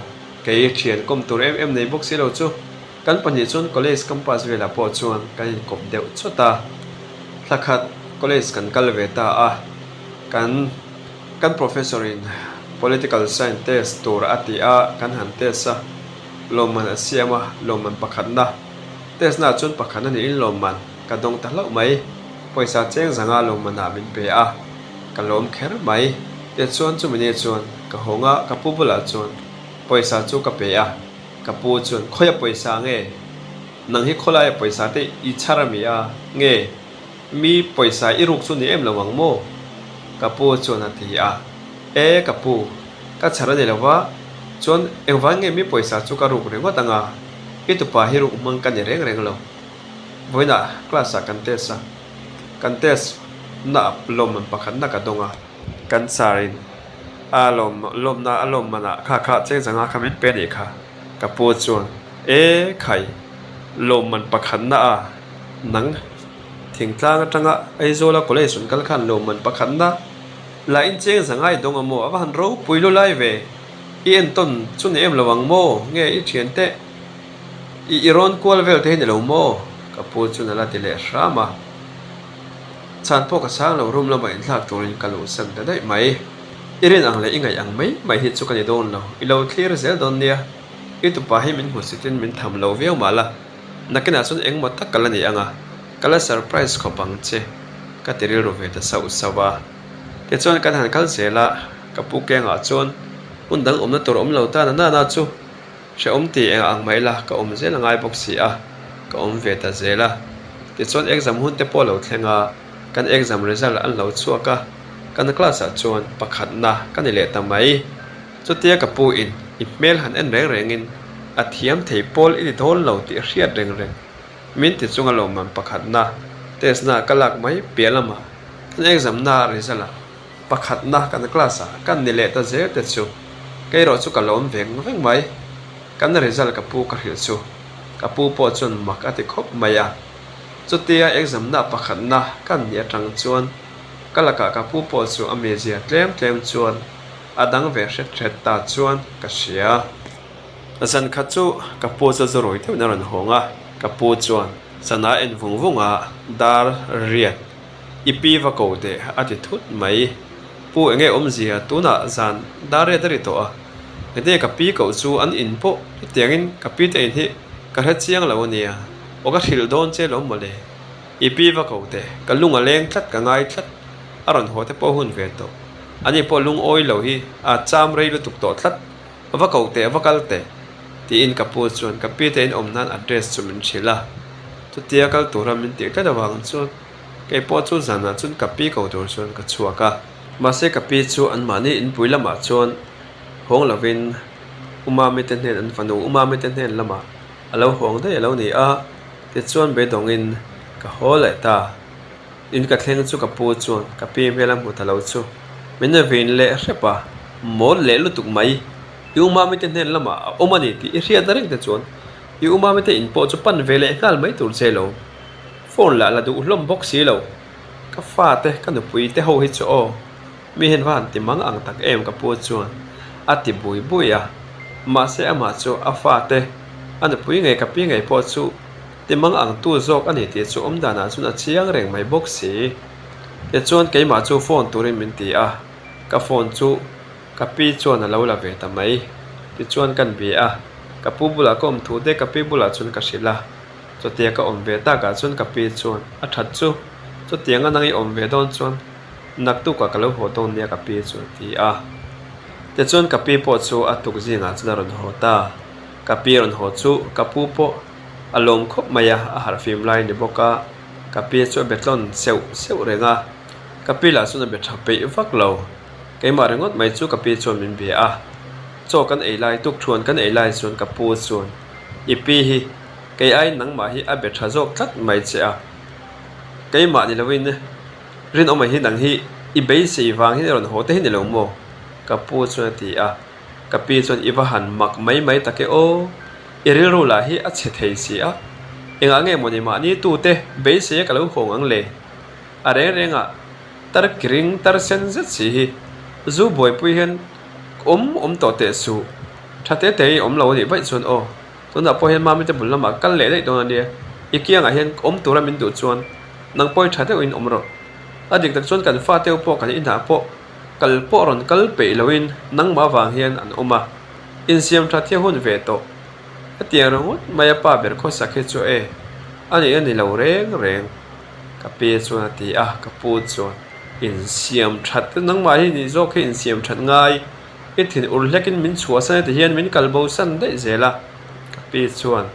kai thian kom tur em nei box si lo chu kan pani chuan college campus vela po chuan kan in kop deuh chota thakhat college kan kal ve ta a kan professor in political science test tur ati a kan han test a loman asiama loman pakhatna test na chun pakhatna ni in loman ka dong ta lo mai poisa cheng zanga loman na min pe a kalom kher mai te chuan chu mini chuan ka honga ka pubula chuan poisa chu ka pe a ka pu chuan khoya poisa nge nang hi kholai poisa te I charami a nge mi poisa iruk chu ni em lawang mo ka pu chuan ati a ka pu ka chara ni lawa chuan engwang nge mi poisa chu ka ruk rengo tanga itu pa hi ruk mang kan reng reng lo voina class a kan test na lom man pakhat na ka donga kan sarin lom na alom mana kha cheng janga khamin pe ni kha ka pu chuan khai lom man pakhat na a nang thingtlang atanga aizola college sun kal khan lom man pakhat na la in cheng zangai donga mo awan ro puilo lai ve I en ton chun em lawang mo nge I thian te I iron kwal vel te ni lo mo ka pu chun ala ti le rama chan po ka sang lo rum lama in thak turin kalu san da dai mai irin ang le ingai ang mai hi chu kan I don lo I lo clear zel don nia I tu pa hi min hositin min tham lo veu mala nakina chun eng mo tak kala ni anga kala surprise khopang che ka tiril ro ve ta sau sawa te chuan kan han kal zela ka pu ke nga chuan undang omna tor om lo ta na chu she om ti ang mai la ka om zela ngai box si a ka om ve ta zela te chuan exam hun te po lo thlenga kan exam result an lo chuaka kan class a chuan pakhat na kan le ta mai chu tia ka pu in email han en reng in athiam thei pol I thol lo ti hriat reng min ti chunga lo man pakhat na test na kalak mai pialama kan exam na result pakhat na kan class a kan ni le ta ze te chu kei ro chu ka lom veng mai kan result ka pu ka hil chu ka pu po chun mak ati khop maya chu tia exam na pakhat na kan ni atang chuan kalaka ka pu po chu amazia tlem chuan adang ve hret ta chuan ka hria asan kha chu ka pu chu zoroi theu na ran honga ka pu chuan sana en vungvunga dar riat ipi va ko de ati thut mai pu enge omzia tuna zan dare dari to a ede ka pi ko chu an in po tiangin ka pi te hi ka ha chiang lo nia o ka thil don che lo mole ipi va ko de ka lunga leng thlat ka ngai thlat aron ho te po hun ve to ani po lung oi lo hi a cham rei lu tuk to thlat va ko te va kal te ti in ka pu chuan ka pi te in omnan address chu min thila tu tia kal turam min ti ta dawang chu ke po chu zana chun ka pi ko tur chuan ka chuaka ma se ka pi chu an mani in puilama chuan hong lovin umami ten hen an fanu umami ten hen lama alo hong dai alo ni a ti chuan be dongin ka hole ta in ka thleng chu ka pu chuan ka pi melam mu thalo chu min vin le hrepa mol le lutuk mai umami ten hen lama omani ti ria dareng te chuan umami te in po chu pan vele ngal mai tur chelo phone la du hlom box si lo ka fa te ka nu pui te ho hi chu o mi hen van ti mang ang tak em ka pu chuan ati bui a mà sẽ ama chu afa te an pui nge ka pi nge po chu timang ang tu zok ani ti chu omdana chuna chiang reng mai box si te chuan keima chu phone turin min ti a ka phone chu ka pi chuan alo la ve ta mai ti chuan kan bi a ka pu bula kom thu de ka pi bula chun ka sila cho te ka om ve ta ka chun ka pi chuan a that chu cho tianga nangi om ve don chuan nak tu ka kalo ho don nia ka pi chu ti a te chuan ka pi po chu a tuk zinga chuna ron ho ta ka pi ron ho chu ka pu po alom khop maya a har fim lai ni boka ka pi chu betlon seu renga ka pi la chuna be thape vak lo keima rengot mai chu ka pi chuan min be a cho kan ei lai tuk thuan kan ei lai chuan ka pu chuan ipi hi ke ai nang ma hi a be tha jok tlat mai che a keima ni lovin rin o mai hi nang hi i be se wang hi ron ho te hi ni lo mo ka pu chuan ti a ka pi chuan i wa han mak mai take o iril ru la hi a che thei si a enga nge moni ma ni tu te be se ka lo khong ang le a renga tar kring tar sen zet si hi zu boy pui hen om to te su thate te om lo ni bai chuan o tuna po hen ma mi te bul lama kal le dei dong ani ikianga hen om tura min du chuan nang poi thate in om ro adik tak chuan kan fa teu po kan in ha po kal po ron kal pe loin nang ma wang hian an oma in siam tha thia hun ve to atia rongot maya pa ber kho sakhe chu e ani lo reng ka pe chuan ti a ka pu chuan in siam that nang ma hi ni zo khe in siam that ngai ithin ur hlekin min chua san te hian min kalbo san dei zela ka pe chuan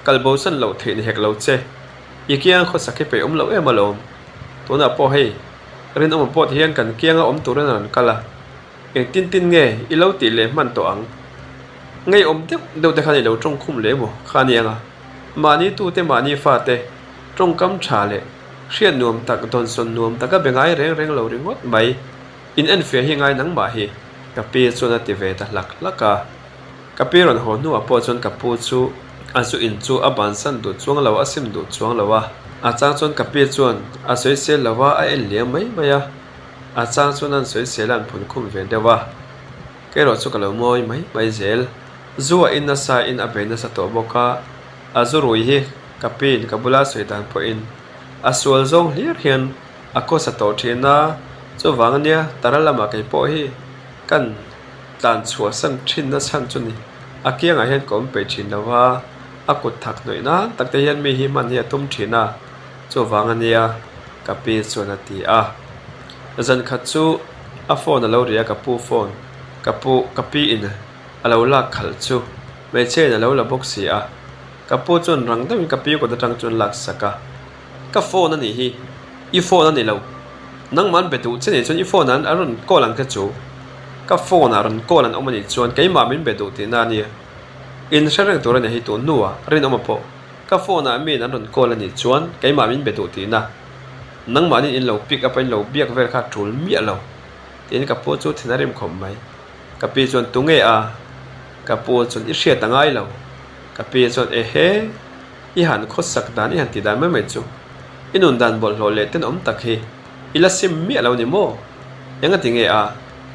kalbo san lo the ni hek lo che ikiang kho sakhe pe om lo em alom tuna po hei rin om pot hian kan kianga om turan an kala eng tin nge i lo ti le man to ang ngei om te do te khani lo trong khum le mo khani anga mani tu te mani fa te trong kam tha le hriat nuam tak don son nuam taka bengai reng lo ringot mai in en fe hi ngai nang ma hi ka pi chuna ti ve ta laka ka pi ron ho nu apo chon ka pu chu asu in chu aban san du chuang lo asim du chuang lo wa a chang chon ka pi chuan a soi se lawa a el le mai maya a chang chon an soi se lan phun khum ve dewa ke ro chu ka lo moi mai zel zuwa in na sa in a be na sa to boka azurui hi ka pin ka bula soi dan po in asual zong hlir hian ako sa to thina chu wang nia taralama kai po hi kan tan chua san thin na san chuni akianga hian kom pe thin lawa akut thak noi na takte hian mi hi man hi tum thina chu wang ania ka pi chuna ti a zan khat chu a phone alo ria ka pu phone ka pi in alo la khal chu me che na lo la box si a ka pu chun rang dam ka pi ko da tang chun lak saka ka phone ani hi I phone ani lo nang man betu che ni chun I phone an arun ko lang ka chu ka phone arun ko lan omani chuan ke ma min betu ti na ni in sharang tur ani hi tu nuwa rin oma po ka phone a min arun ko lan ni chuan ke ma min betu ti na nang ma ni in lo pick up in lo biak ver kha thul mi lo tin ka pu chu thinarim khom mai ka pi chuan tu nge a ka pu chuan I hriat tangai lo ka pi chuan e he I han kho sak dan I han ti dan mai chu inun dan bol lo le ten om tak hi ila sim mi lo ni mo enga tinge a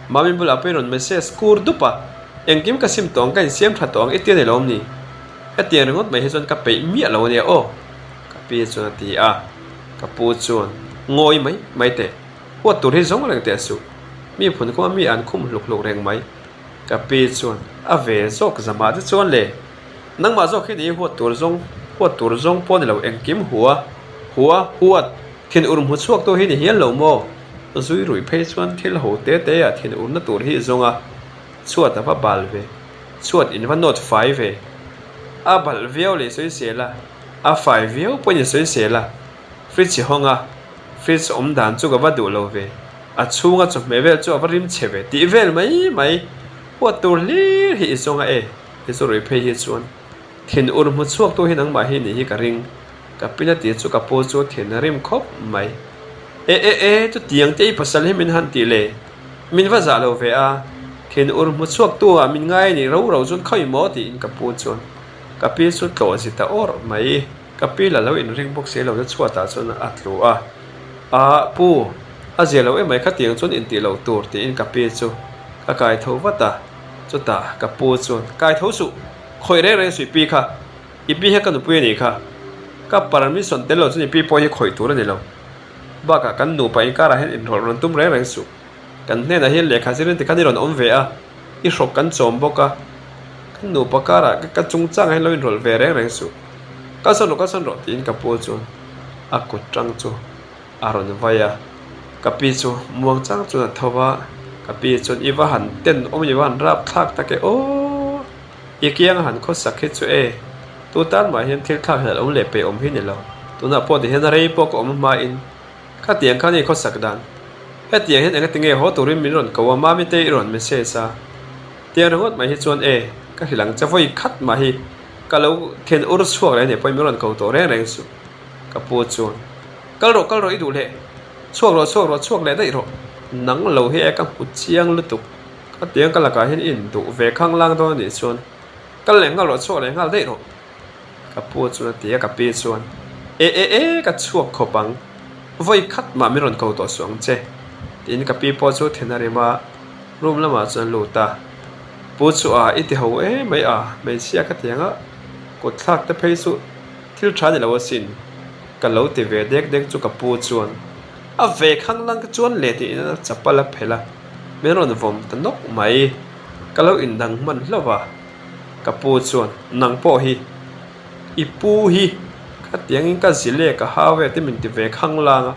mamin bula peron message kur dupa engkim ka sim tong kan siam tha tong etian ni lom ni etian ngot mai he chon ka pe mi lo ni o ka pi chuan ti a ka pu chuan ngoi mai te ho tur hi zong lang te su mi phun ko mi an khum luk reng mai ka pi chuan a ve zok zama de chuan le nang ma zok hi ni ho tur zong pon lo engkim huat thin urum hu chuak to hi ni hian lo mo zui rui phei chuan thil ho te a thin ur na tur hi zonga chuat a bal ve chuat in va not 5 ve a bal veo le soi se la a 5 veo po ni soi se la fridge honga fridge om dan chu ga va du lo ve a chunga chu me vel chu a rim cheve ti vel mai ho tur li hi zonga e hi zo rui phei hi chuan thin urum hu chuak to hi nang ma hi ni hi ka ring ka pina ti chu ka po chu thin rim khop mai e tu tiang te pasal hi min han ti le min va za lo ve a thin ur mu chuak tu a min ngai ni ro chun khoi mo ti in ka pu chun ka pi chu to si ta or mai ka pi la lo in ring box se lo chu ta chun atlu a pu a je lo e mai kha tiang chun in ti lo tur ti in ka pi chu ka kai tho wata chu ta ka pu chuan kai tho su khoi re sui pi kha I pi he kan pu ni kha ka permission te lo chu ni pi po hi khoi tur ni lo ba ka kan nu pa in ka ra hen in rol ron tum re su kan ne na hi le kha sirin te kan ron om ve a I rok kan chom boka kan nu pa ka ra ka chung chang hen lo in rol ve re su ka son ro tin ka pu chuan a kut chang chu aron vaya ka pi chu muang chang chu na thowa ka pi chun iwa han ten om iwa han rap thak ta ke o ikiang han kho sakhe chu e tu tan ma hian thil thak hel om le pe om hi ni lo tu na po de hen rei po ko om ma in kha tiang kha ni kho sak dan he tiang hen eng tinge ho turin min ron ko ma mi te ron me se sa tiang rongot ma hi chuan e ka hilang chawoi khat ma hi ka lo khen ur chuak le ne poi mi ron ko to reng su ka pu chuan kal ro I du le chuak le dai ro nang lo hi ka pu chiang lu tu ka tiang kala ka hin in du ve khang lang do ni chuan kal le ngal ro chuak le ngal dei ro ka pu chuan tia ka pi chuan e ka chuak kho pang voi khat ma mi ron ko to suang che tin ka pi po chu thenari ma room lama chuan lu ta pu chu a I ti ho e mai a mai sia ka tianga ko thak te phei su thil tha ni lo sin ka lo ti ve dek chu ka pu chuan a ve khang lang ka chuan le ti na chapala phela meron vom ta nok mai ka lo in dang man hlova ka pu chuan nang po hi I pu hi ka tiang in ka zile ka hawe ti min ti ve khang lang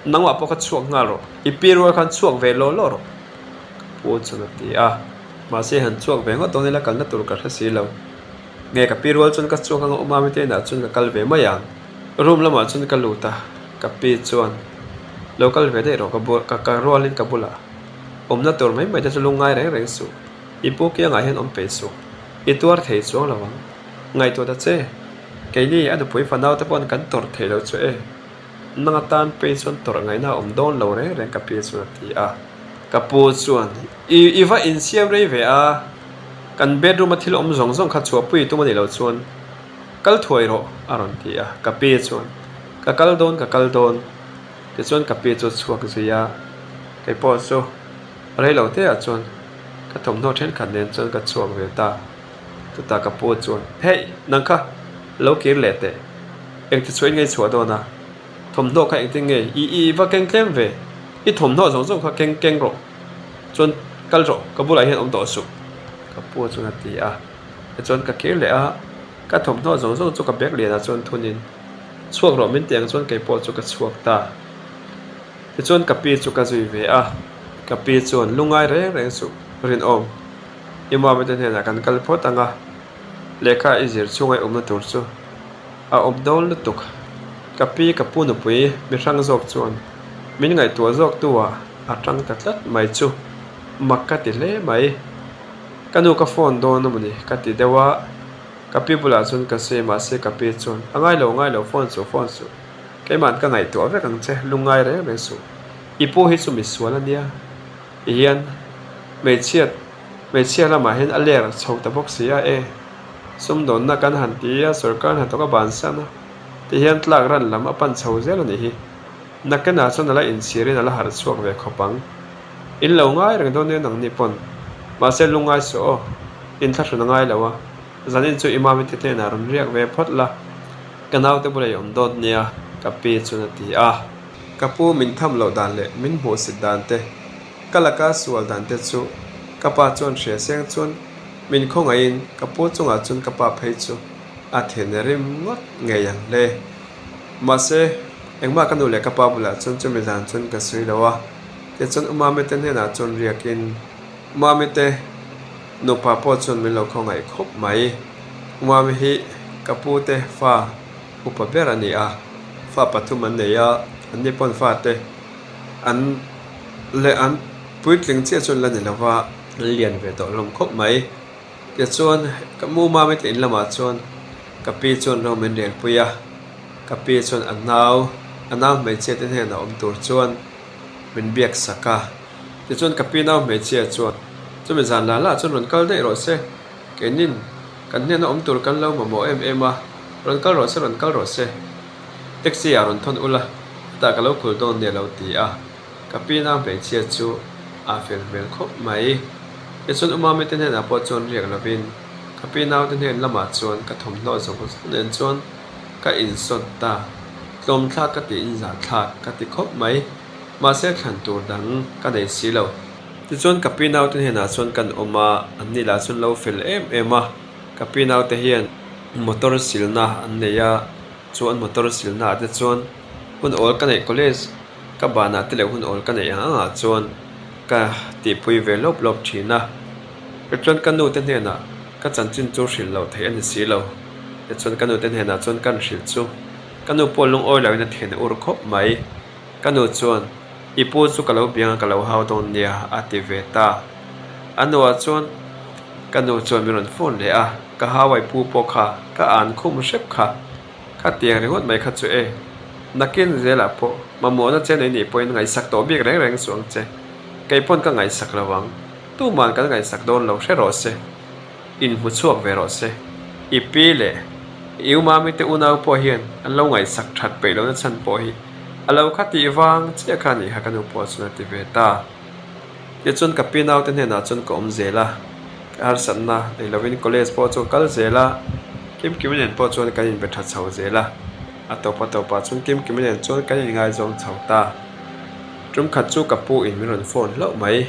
nang wa po ka chuak nga ro I pi ro khan chuak ve lo ro pu chuan ti a ma se han chuak ve ngo to ni la kal na tur ka thasi lo nge ka pi ro chun ka chuak nga uma mi te na chun ka kal ve ma yang room lama chun ka lu ta ka pi chuan local ve de ro ka rolin ka bula omna tor mai ta chulungai reng su ipu kia ngai hen om pe su I tuar thei chuang lawang ngai to da che ke ni adu pui fanau te pon kan tor thei lo chu e nanga tan pe chuan tor ngai na om don lo reng ka pi chu ti a ka pu chuan I va in siam rei ve a kan bedroom athil om zong kha chua pui tu mani lo chuan kal thuai ro aron ti a ka pi chuan ka kal don ti chuan ka pi chu chuak zuya kai po chu rei lo te a chuan ka thom no then khan nen chuan ka chuak ve ta tu ta ka pu chuan hey nang kha lo kir le te ek ti chuan ngai chua do na thom no kha ek ti nge I va keng tlem ve I thom no zong kha keng ro chuan kal ro ka bulai hen om to su ka pu chuan ti a chuan ka kir le a ka thom no zong chu ka bek le na chuan thunin chuak ro min tiang chuan kai po chu ka chuak ta ti chuan ka pi chu ka zui ve a ka pi chuan lungai reng su rin om ima me ten na kan kal phot anga lekha izir chungai om na tur chu a om dol na tuk ka pi ka pu nu pui mi rang zok chuan min ngai tua zok tua a tang tatlat mai chu makka ti le mai kanu ka phone do na mani ka ti dewa ka pi bula chun ka se ma se ka pi chun angai lo phone su cái màn cái ngày tuổi với càng che lung ngay đấy mấy số ipo hết số mình xuống anh nha hiền mấy chiết là mà hiện anh lẽ chồng tập bốc xí à xung đột na căn hẳn tí sở căn hẳn tao bán san thì hiện lạc ran làm ở pan chầu dễ là nhỉ na cái nào cho nó lại in xí rồi nó là hạt suộc về khó bằng in lâu ngay rồi đâu nên nằng Nippon mà sẽ lung ngay số in thắt rồi ngay lâu à dân in cho imam thì thế nào rồi riêng về phật là cái nào tôi bây giờ ông đốt nha kapi chuna ti a kapu min tham lo dan le min mo sit dan te kalaka sual dan te chu kapa chon hre seng chun min khong a in kapu chunga chun kapa phei chu a thenerim ngot nge yang le ma se engma kanu le kapa bula chun chu mi dan chun ka sui lawa te chun uma me ten he na chun riakin ma me te no pa po chun min lo khong ai khop mai uma me hi kapu te fa upabera ni a fa pathuman ne ya an Nippon fa te an le an puitling che chun la ni lawa lian ve to lom khop mai ke chuan ka mu ma me tin lama chuan ka pi chuan ro men rel puya ka pi chuan anau me che te ne na om tur chuan min biak saka ke chuan ka pi nau me che chuan chu me zan la chuan ron kal dei ro se kenin kan ne na om tur kan lo mo em a ron kal ro se taxi aron thon ula ta ka lo khul don ne lo ti a ka pi na be che chu a fel vel khop mai cái xuân umami tên hẹn apo chuan riêng là vin kapi nau tên hẹn lama chuan ka thom lo zo ko nen chuan ka in son ta tlom thla ka ti in za thla ka ti khop mai ma se khan tur dang ka nei si lo ti chuan kapi nau tên hẹn a chuan kan oma an ni la chuan lo fel em a kapi nau te hian motor silna an neya chuan motor silna te chuan hun ol ka nei college ka bana te le hun ol ka nei a chuan ka ti pui ve lop lop thina chuan kanu ten hena ka chanchin chu hril lo thei ani si lo chuan kanu ten hena chuan kan hril chu kanu polung oi lo na thena ur khop mai kanu chuan ipu chu kalo biang kalo hau don nia ati ve ta anwa chuan kanu chuan miron phone le a ka hawai pu po kha ka an khum shep kha ka tiang re hot mai kha chu e nakin zela po mamo na chen ni point ngai sak to bik reng reng suang che kai pon ka ngai sak lawang tu man ka ngai sak don lo she ro se in hu chuak ve ro se ipi le iu ma mi te unau po hian an lo ngai sak that pe lo na chan po hi alo khati wang che kha ni ha kanu po chuna ti ve ta ye chun ka pinau te na chun ko om zela ar san na le lovin college po chu kal zela kim kim nen po chun ka in be tha chau zela atopa chun kim kim nen chun ka in ngai zong chau ta trung khat chu kapu in miron phone lo mai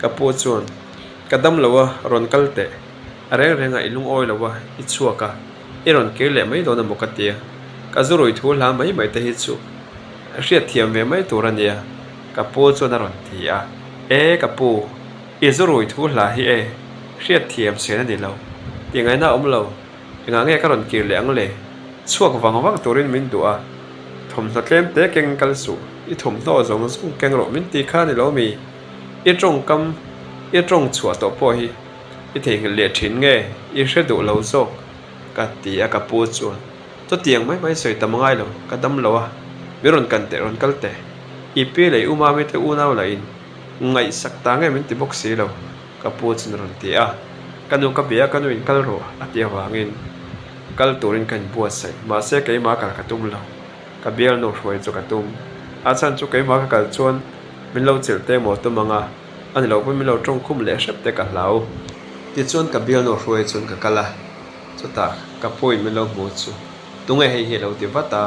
kapu chuan kadam lawa ron kalte are renga ilung oi lawa i chuaka iron kele mai dona mokatia kazuroi thu la mai mai te hi chu riat thiam ve mai turania kapu chu na ron thia kapu izuroi thu la hi riat thiam se na ni lo tingai na om lo nga nge ka ron kir le ang le chuak wang turin min du'a thom na tlem te keng kal su i thom to zong su keng ro min ti kha ni lo mi i trong chua to po hi i theng le thin nge i hre du lo zo ka ti a ka pu chuan to tiang mai soi tam ngai lo ka dam lo a miron kan te ron kal te i pe le umami te unau la in ngai sak ta nge min ti bok si lo ka pu chin ron ti a kanu ka bia kanu in kal ro atia wangin kal turin kan bua sai ma se kai ma ka tum lo ka bial no hruai chu ka tum a chan chu kai ma ka kal chuan min lo chil te mo tu manga ani lo pun min lo trong khum le sep te ka lau ti chuan ka bial no hruai chun ka kala chu ta ka point min lo mu chu tungai hei he lo ti wata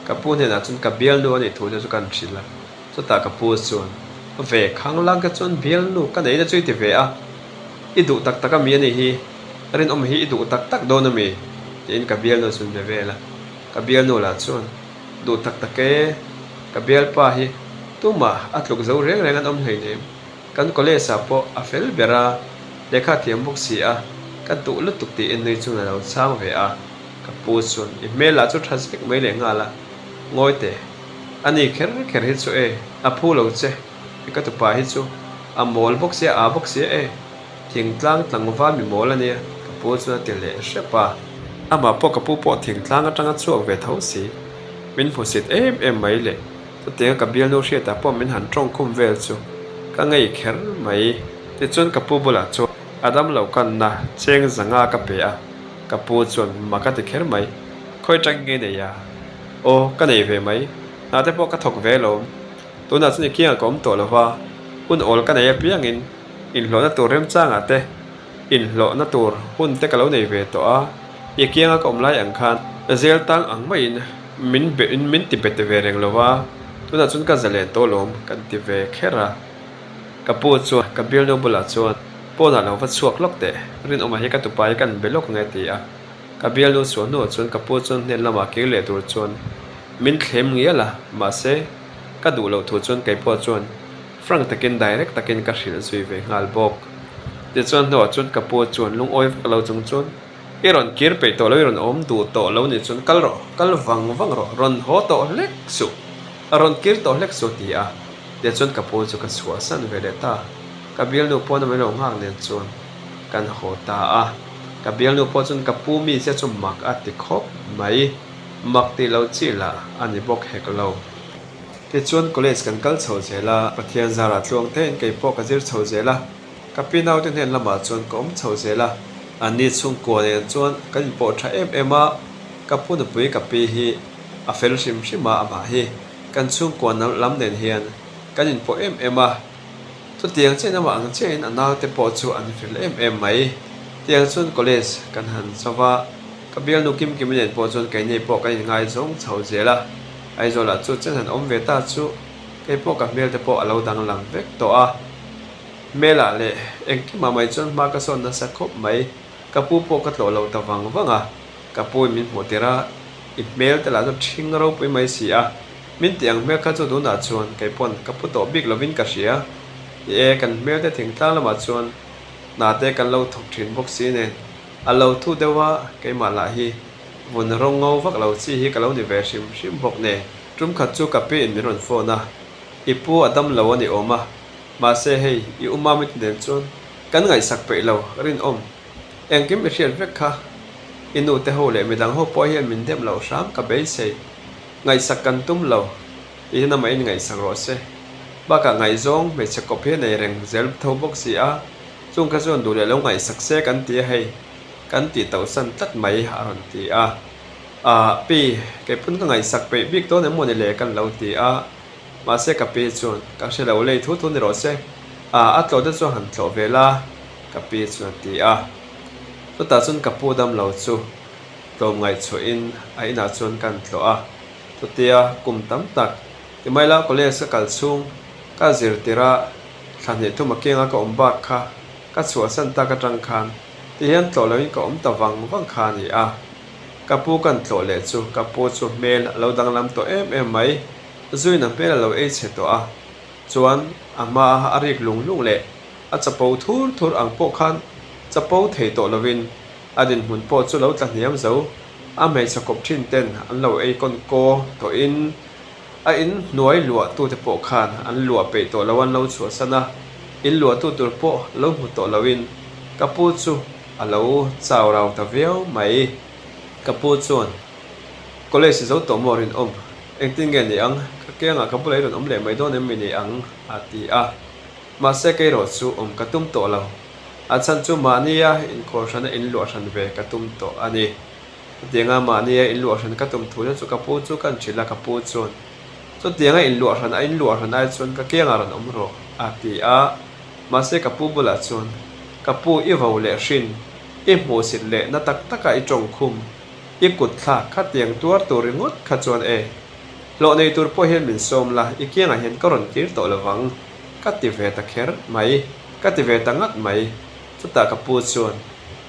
ka pu ne na chun ka bial no ani thu chu kan thila chu ta ka pu chuan ve khang lang ka chun bial no ka nei na chui ti ve a i du tak taka mi ani hi rin om hi i du tak do na mi tin ka bial no chun ve ve la ka bial no la chuan du tak take ka bial pa hi tuma atluk zo reng reng an om hlei nem kan college sa po a fel bera lekha thiam buk si a kan tu lu tuk ti en nei chung lo sang ve a ka pu chun i mela chu thasik mai le nga la ngoi te ani kher hi chu a phu lo che ka tu pa hi chu a mol bok se a bok se thing tlang wa mi mol ani ka pu chu na te le shepa ama po ka pu po thing tlang atanga chuak ve thau si min phosit em mai le to te ka bial no hria ta po min han trong khum vel chu ka ngai kher mai te chon ka pu bola chu adam lo kan na cheng zanga ka pe a ka pu chon ma ka te kher mai khoi tang nge ne ya o ka nei ve mai na te po ka thok ve lo tu na chni kia kom to lo wa un ol ka nei piang in lo na tur rem chang ate in lo na tur hun te ka lo nei ve to a ye kia kom lai ang khan zel tang ang mai min ti pete ve reng lo wa tu na chun ka zale to lom kan ti ve khera ka pu chu ka bil no bula chuan po na lo va chuak lok te rin oma hi ka tu pai kan belok nge ti a ka bil no chuan no chuan ka pu chuan ne lama ke le tur chuan min thlem ngia la ma se ka du lo thu chuan kai po chuan frank takin direct takin ka hril zui ve ngal bok ti chuan no chuan ka pu chuan lung oi lo chung chuan iron kir pe to lo iron om du to lo ni chuan kal wang ro ron ho to lek su aron kir to lek su ti a te chuan ka pu chu ka suwa san ve le ta ka bil no po na me lo hang nen chuan kan ho ta a ka bil no po chuan ka pu mi se chu mak a ti khop mai mak ti lo chi la ani bok hek lo te chuan college kan kal chho zela pathian zara tlong te in kei po ka zir chho zela ka pinau te nen lama chuan ko om chho zela ani chung ko nen chuan kan po tha em a ka pu na pui ka pi hi a fel shima ama hi kan chung ko na lam den hian kan in po em a chu tiang chen ama ang chen anal te po chu an fil em mai tiang chun college kan han sawa kabial nu kim nen po chun kai nei po kai ngai zong chho zela ai zola chu chen han om ve ta chu kai po ka mel te po alo dang lang vek to a mela le eng ki ma mai chun ma ka son na sa khop mai kapu po ka to lo ta wang wanga kapu min motera email te la zo thing ro pui mai si a min tiang mel kha chu du na chuan kai pon kapu to big lovin ka sia e kan mel te thing tlang lama chuan na te kan lo thok thin bok si ne alo thu dewa kai ma la hi vun rong ngau vak lo chi hi ka lo ni ve sim bok ne trum khat chu ka pe in ron phone na ipu adam lo ani oma ma se hei I uma mit den chun kan ngai sak pe lo rin om eng kim riel vek kha inu te ho le midang ho po hian min dem lo sam ka be se ngai sak kan tum lo I na mai ngai sang ro se ba ka ngai zong me che ko phe nei reng zel tho bok si a chung ka zon du le lo ngai sak se kan ti hei kan ti tau san tat mai ha ron ti a pi ke pun ka ngai sak pe bik to ne mo ne le kan lo ti a ma se ka pe chun ka se lo le thu thu ni ro se atlo de chu han thlo vela ka pe chu ti a to ta chun ka pu dam lo chu to ngai chu in ai na chun kan thlo a to tia kum tam tak ti mai la college sa kal chung ka zir tira than ne thu ma kenga ka om ba kha ka chua san ta ka tang khan ti hian tlo lo in ka om ta wang kha ni a ka pu kan thlo le chu ka pu chu mel lo dang lam to em mai zui na pe lo e che to a chuan ama arik lung le a chapo thur ang po khan chapo thei to lovin adin mun po chu lo tla niam zo a mai chakop thin ten an lo e kon ko to in a in nuai lua tu te po khan an lua pe to lawan lo chu sana in lua tu tur po lo mu to lovin kapu chu a lo chaw raw ta veo mai kapu chuan college zo to morin om engtin gen ni ang ke nga ka pulai ron om le mai don em ni ang ati a ma se ke ro chu om katum to lo a chan chu mania in khorsana in lo san ve katum to ani tianga mania in lo san katum thu chu ka pu chu kan chila ka pu chon chu tianga in lo san ai chon ka ke nga ron om ro ati a ma se ka pu bula chon ka pu I vo le shin I mo sit le na tak taka I chong khum I kut thla kha tiang tuar turingot kha chon e lo nei tur po hian min som la I kianga hian ka ron kir to lawang ka ti ve ta kher mai ka ti ve ta ngat mai chu ta ka pu chuan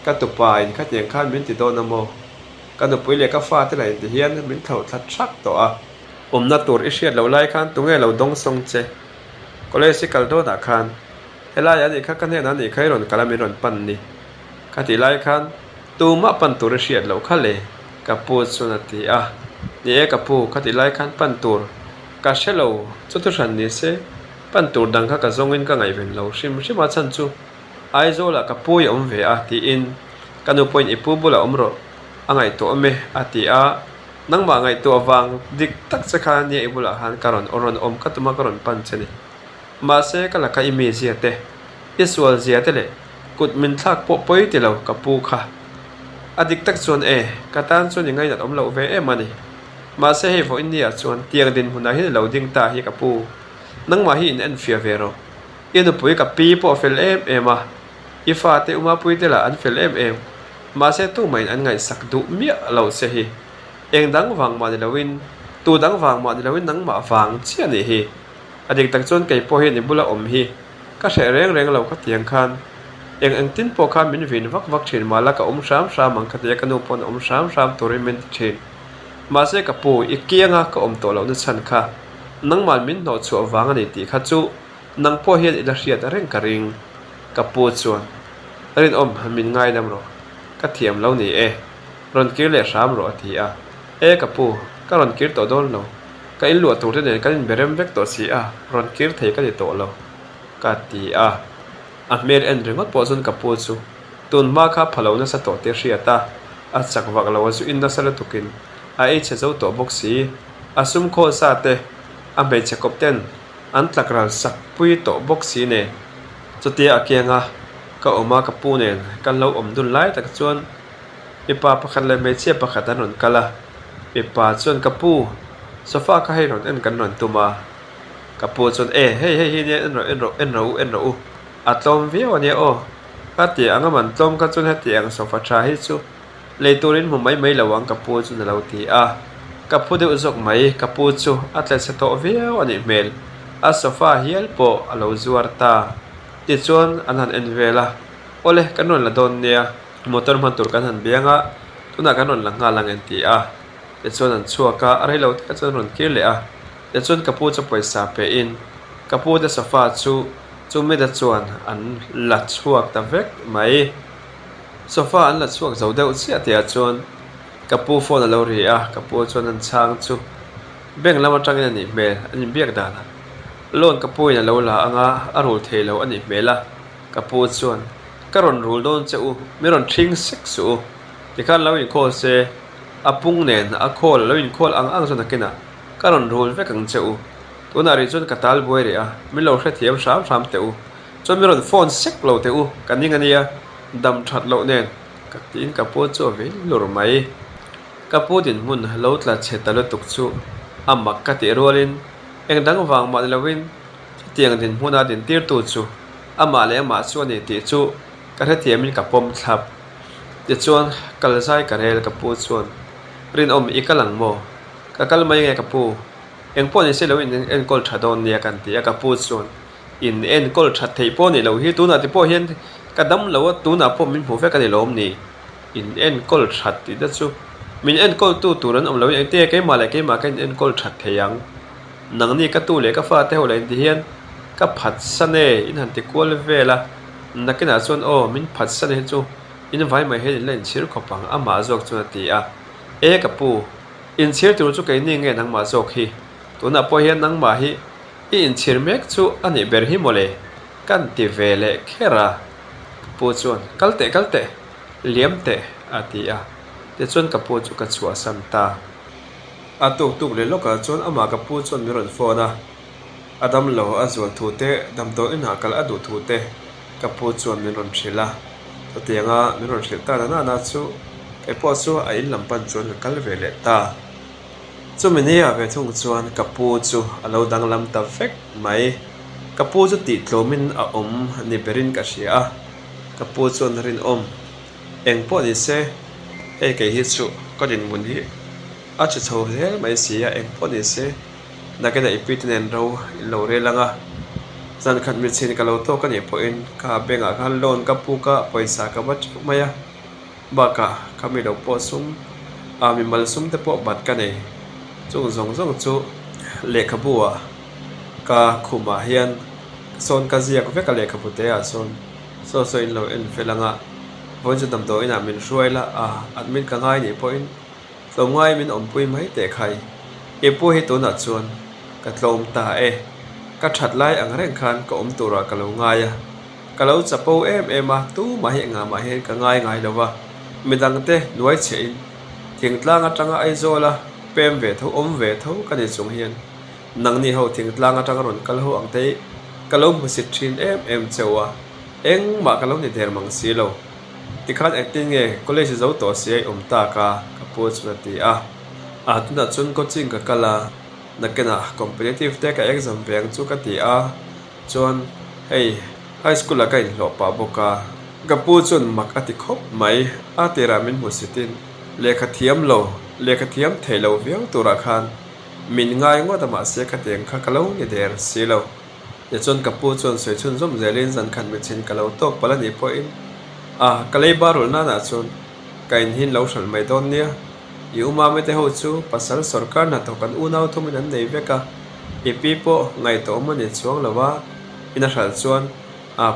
ka tu pa in ka tiang khan min ti do na mo ka nu pui le ka fa te lai ti hian min thau thlat thak to a na tur I hriat lo lai khan tu nge lo dong song che college si kal do da khan helai ani kha kan he na ni khai ron kala mi ron pan ni ka ti lai khan tu ma pan tur hriat lo kha le ka pu chu na ti a ni e ka pu ka ti lai khan pan tur ka shelo chu tu ran ni se pan tur dang kha ka zongin ka ngai ven lo shim a chan chu ai zo la ka pu I om ve a ti in ka nu point I pu bula om ro angai to me a ti a nang ma ngai to awang dik tak cha kha ni I bula han karon oron om ka tuma karon pan chani ma se ka la ka imi zia te iswal zia te le kut min thak po poi ti lo ka pu kha adik tak chuan e katan chuan ngai na om lo ve e mani ma se he vo india chuan tiang din huna hi lo ding ta hi ka pu nang ma hi in an fia vero inu pui ka pi po fel em ifa te uma pui te la an fel em ma se tu mai an ngai sak du mi lo se hi eng dang wang ma ni lawin tu dang wang ma ni lawin nang ma wang chi ani hi adik tak chuan kai po hi ni bula om hi ka se reng lo ka tiang khan eng tin po kha min vin vak thin mala ka sam mang ka te ka nu pon sam tournament thin ma se ka pu I kianga ka to lo na chan kha nang mal min no chu awang ani ti kha chu nang po hian ila hriat reng ka ring ka pu chuan rin min ngai dam ro ka thiam lo ni e ron kir le sam ro thi a e ka pu ka ron kir to don lo ka in lu tur te ne ka in berem vek to si a ron kir thei ka ni to lo ka ti a mer en ringot po zon ka pu chu tun ma kha phalo na sa to te hriata a chak wak lo zu in na sala tukin a e che zo to box si asum kho sa te a be che kop ten an tlakral sak pui to box si ne chuti a kenga ka oma ka pu nen kan lo om dun lai tak chuan ipa pakhat le me che pakhat an ron kala ipa chuan ka pu sofa ka hei ron en kan ron tuma kapu chun hei ne en ro atlom vio ne o ka ti anga man tlom ka chun heti ang sofa tha hi chu leiturin mu mai lawang kapu chu na lo ti a kapu de uzok mai kapu chu atle se to vio ani mel a sofa hial po alo zuar ta ti chuan anan en vela ole kanon la don nia motor man tur kan han bianga tuna kanon la nga lang en ti a ti chuan an chuaka arai lo ka chuan ron kir le a ti chuan kapu chu paisa pe in kapu de sofa chu mi da chuan an la chuak ta vek mai sofa an la chuak zo deuh chia tia chuan kapu phone lo ri a kapu chuan an chang chu beng lama tangin ani mel ani biak dana lon kapu ina lo la anga arul thelo ani mela kapu chuan karon rul don cheu miron thing sek su tikhan lo in call se apung nen a call lo in call ang zona kena karon rul vekang cheu tuna ri chun katal boi ri a mi lo hre thiam ram teu chon miron phone sek lo teu kaning ania dam that lo nen katin kapu chu ve lur mai kapu din mun lo tla chetalo tuk chu amak ka ti rolin engdang wang ma lawin tiang din huna din tir tu chu ama le ma chu ani ti chu ka the thiamin ka pom thlap ti chuan kalzai karel kapu chuan rin ikalang mo ka kalmai nge kapu engpon se lo in en kol thadon nia kan ti kapu chuan in en kol that thei po ni lo hi tuna ti po hian kadam lo tuna po min hu fe ka ni lom ni in en kol that ti da chu min en kol tu turan lo in te ke ma le ke ma kan en kol that theyang nang ni ka tu le ka fa te ho le ti hian ka phat sane in han ti kol vela nakina chuan min phat sane chu in vai mai he len chir khopang ama jok chu ti a kapu in chir tu chu ke ni nge nang ma jok hi tuna po hian nang ma hi in chir mek chu ani ber hi mole kan ti vele khera pu chuan kalte liamte ati a te chuan kapu chu ka chua sam ta tuk le loka chuan ama kapu chuan miron phone adam lo azol thu te dam to in hakal adu thu te kapu chuan miron thila to tianga miron thil ta na chu e po chu a in lampan chuan kal vele ta chu minia ve thung chuan kapu chu alo dang lam ta vek mai kapu chu ti tlomin a ni berin ka hria kapu chuan rin eng po ni se ke hi chu ko din mun hi a chu chho he mai sia eng po ni se nakena ipitnen ro lo re langa zan khat mi chin ka lo to ka ni po in ka benga ka loan ka pu ka paisa ka bat maya baka kami lo po sum mi mal sum te po bat ka nei chung zong chu le khabua ka khuma hian son ka zia ko ve ka le khabu te a son so in lo en felanga bon chu dam do ina min hruaila admin ka ngai ni po in so ngai min pui mai te khai po hi to na chuan ka tlom ta ka that lai ang reng khan ka tura ka lo ngai ka lo chapo em tu ma he nga ma he ka ngai lowa midang te nuai che in thingtlang atanga ai zola pem ve tho ve tho ka ni chung hian nang ni ho thingtlang atanga ron kal ho ang te ka lo mu sit thin em chewa eng ma ka lo ni der mang si lo tikhan acting college zo to si ta ka pu chuna ti tuna chun coaching ka kala nakena competitive te ka exam beng chu ka ti chuan high school la kain lo pa boka kapu chun mak ati khop mai tera min musitin lekha thiam thelo viang tura khan min ngai ngo ta ma se kha teng kha kalo ni der silo ye chun kapu chun soi chun zum zelin zan khan mi chin kalo tok pala ni po in kalei barul na chun kain hin lo sal mai don nia yuma me te ho chu pasal sarkar na to kan unau thumin an nei veka ipipo ngai to mani chuang lawa ina hral chuan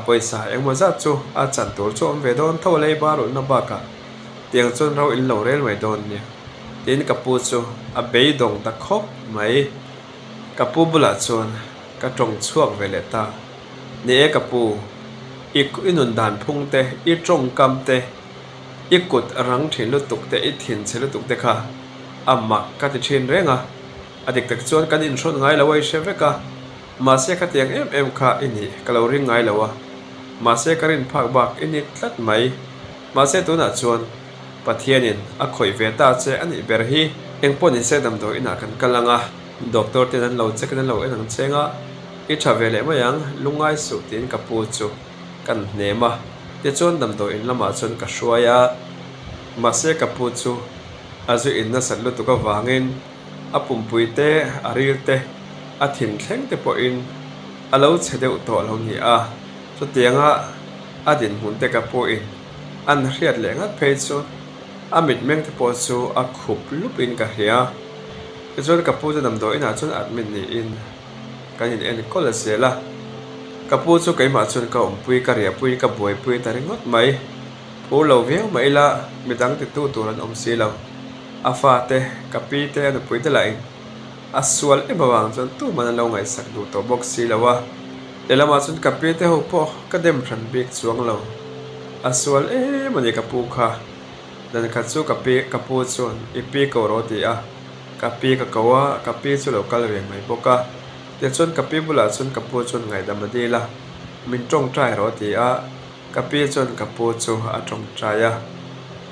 paisa engmo za chu chan tur chu ve don tho lei barul na baka tiang chun ro in lo rel mai don ni tin kapu chu bei dong ta khop mai kapu bula chuan ka tong chuak vele ta ni kapu inun dan phung te I tong kam te ikut rang thin lu tuk te I thin chelu tuk te kha amak ka ti thin renga adik tak chuan kan in shon ngai lawai sheveka ma se ka tiang em kha ini kaloring ngai lawa ma se karin phak bak ini tlat mai ma se tu na chuan pathianin a khoi ve ta che ani ber hi engpon in se dam do ina kan kalanga doctor te nan lo check nan lo enang chenga i thavele ma yang lungai su tin kapu chu kan nema ti chon dam do in lama chon ka hruaya ma se kapu chu azu in na sallu tu ka wangin a pumpui te a ril te a thin thleng te po in alo chhedeu to lo ni a chu tianga a din hun te ka po in an hriat le ngat phei chu a mit meng te po chu a khup lup in ka hria ti chon kapu chu dam do in a chon admin ni in kan in en kolesela kapu chu keima chun ka pui ka ria pui ka boi pui ta ringot mai pu lo veng mai la midang te tu turan si lo afa te kapi te an pui te lai aswal e bawang chon tu man lo ngai sak du to box si lawa lelama chun kapi te ho po ka dem than bik chuang lo aswal e mani kapu kha dan kha chu kapu chun ipi ko ro ti a kapi ka kawa kapi chu lo kal ve mai boka te chon kapi bula chon kapu chon ngai dam di la min tong trai ro ti a kapi chon kapu chu a tong trai a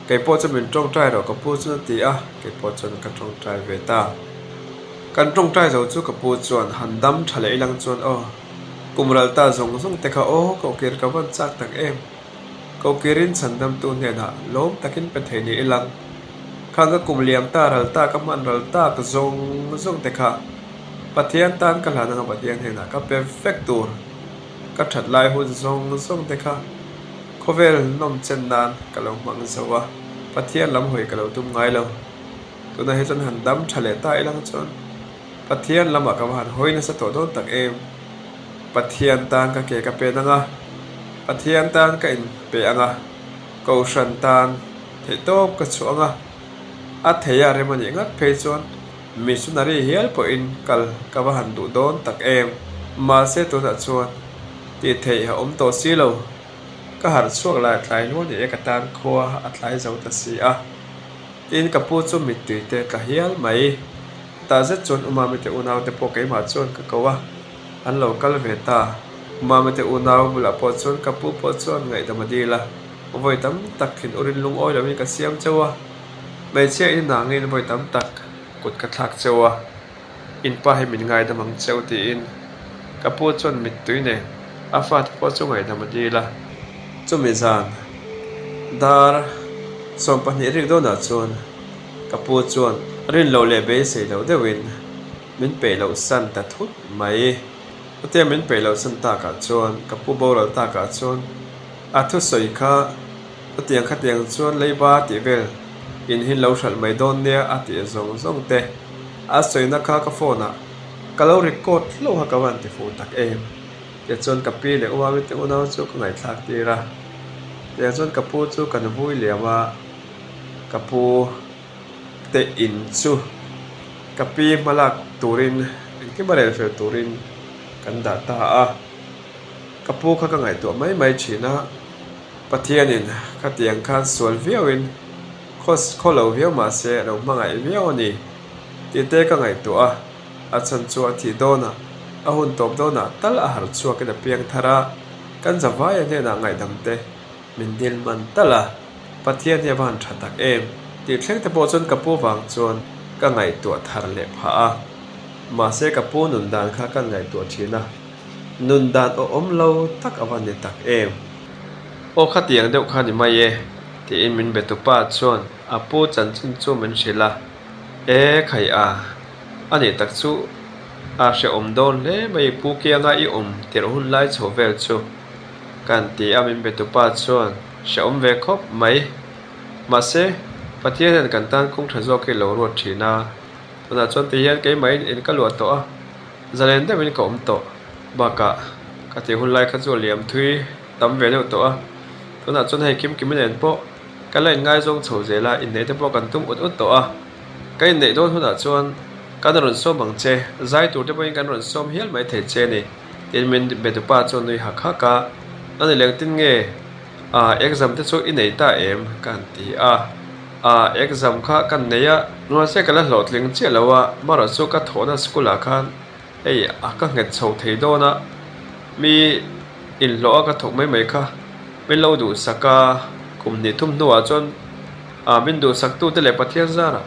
ke po chon min tong trai ro kapu chon ti a ke po chon ka tong trai ve ta kan tong trai zo chu kapu chon handam thale ilang chon o kumral ta zong zong te kha o ko kir ka van chak tak em ko kirin sandam tu ne na lom takin pe theni ilang khanga kumliam ta ral ta ka man ral ta ka zong zong te kha pathian tan ka lana nga pathian hena ka perfect tur ka that lai hun zong zong te kha khovel nom chen nan ka lo mang zawa pathian lam hoi ka lo tum ngai lo tu na he chan han dam thale ta ilang chon pathian lama ka han hoi na sa to don tak em pathian tan ka ke ka pe na nga pathian tan ka in pe anga ko shan tan the top ka chu anga a theya re mani ngat phe chon missionary hial po in kal kawahan du don tak em ma se to da chuan ti thei ha to si lo ka har chuak la tlai lo ni ekatan khwa atlai zo ta si a tin kapu chu mit ti te ka hial mai ta ze chon umami te unaw te po ke ma chon ka kawa an lo kal ve ta umami te unaw bula po chon kapu po chon ngai da madila voi tam tak thin urin lung oi lo mi ka siam chawa mai che in na ngai voi tam tak kut ka thak chewa in pa he min ngai damang cheu ti in kapu chon mit tuine afat po chu ngai dam dila chumi zan dar som pa ni rik do na chon kapu chon rin lo le be sei lo de win min pe lo san ta thut mai ate min pe lo san ta ka chon kapu bo lo ta ka chon a thu soi kha atiang kha tiang chon leiba ti vel in hin lo shal mai don ne ati zong zong te a soina kha ka phone a kalo record lo ha ka wan ti fu tak em te chon ka pi le wa te unaw chu ka ngai thak ti ra te chon ka pu chu kan vui le wa ka pu te in chu ka pi malak turin ki barel fe turin kan da ta a ka pu kha ka ngai to mai china pathianin kha tiang khan sol viawin kholo viaw ma se ro mangai viaw ni ti te ka ngai to a chan chu a thi dona a hun top dona tal a har chu ka da piang thara kan zawai ne na ngai dam te min dil man tala pathian ya ban thatak em ti thleng te po chon kapu wang chon ka ngai to thar le pha a ma se kapu nun dan kha kan ngai to thina nun dan o om lo tak awan ne tak em o kha tiang deuh kha ni mai e ti in min betu pa chon apu chan chun chu min shila e khai a ani tak chu a she om don le mai pu kia nga I om tir hun lai chovel chu kan ti amin betu pa chon she om ve khop mai ma se pathian kan tan kung thazo ke lo ro thina na chon ti hian ke mai in ka lo to a zalen de min ko om to baka ka ti hun lai kha chu liam thui tam ve lo to a na chon hai kim kim nen po ka lai ngai zong chho zela in nei te po kan tum ut to a kai nei don huna chon kan ron som bang che zai tur te po in kan ron som hial mai the che ni tin min betu pa chon noi ha kha ka ani leng tin nge exam te chu in nei ta em kan ti exam kha kan neya no se kala hlot ling che lawa mara chu ka thona school a khan ei a ka nget chho thei do na mi in lo ka thok mai kha min lo du saka kum ni thum nuwa chon min du sak tu te le pathian zara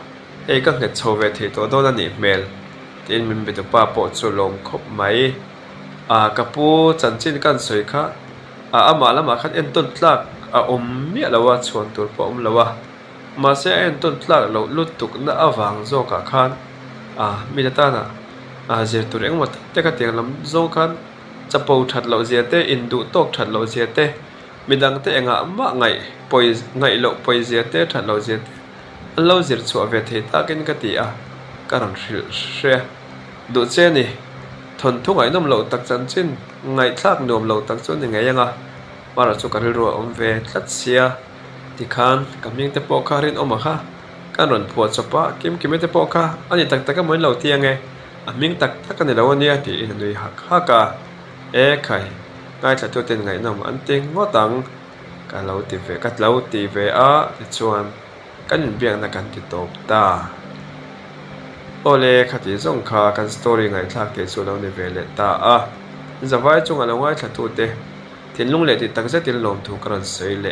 ei ka nget chho ve thei to do na ni mel tin min bitu pa po chu lom khop mai kapu chanchin kan soi kha ama lama khat en ton tlak om mi lawa chuan tur pa lawa ma se en ton tlak lo lut tuk na awang zo ka khan mi ta na zir tur eng mat te ka tiang lam zo khan chapo that lo zia te indu tok that lo zia te midang te enga ma ngai poi ngai lo poi zia te that lo zia te lo zir chu ve the ta ken ka ti karon hril hre du che ni thon thu ngai nom lo tak chan chin ngai thlak nom lo tak chu ni ngai anga para chu karil ro om ve tlat sia ti khan kaming te po kharin oma kha karon phua chopa kim kimete po kha ani tak tak moi lo tiange aming tak tak ani lo ania ti in lui ha ka khai ngai thla tu ten ngai nom an ting ngo tang ka lo ti ve kat lo ti ve ti chuan kan biang na kan ti top ta ole khati zong kha kan story ngai thlak te chu lo ni vele ta zawai chung alo ngai thla tu te thin lung le ti tak za til lom thu karon sei le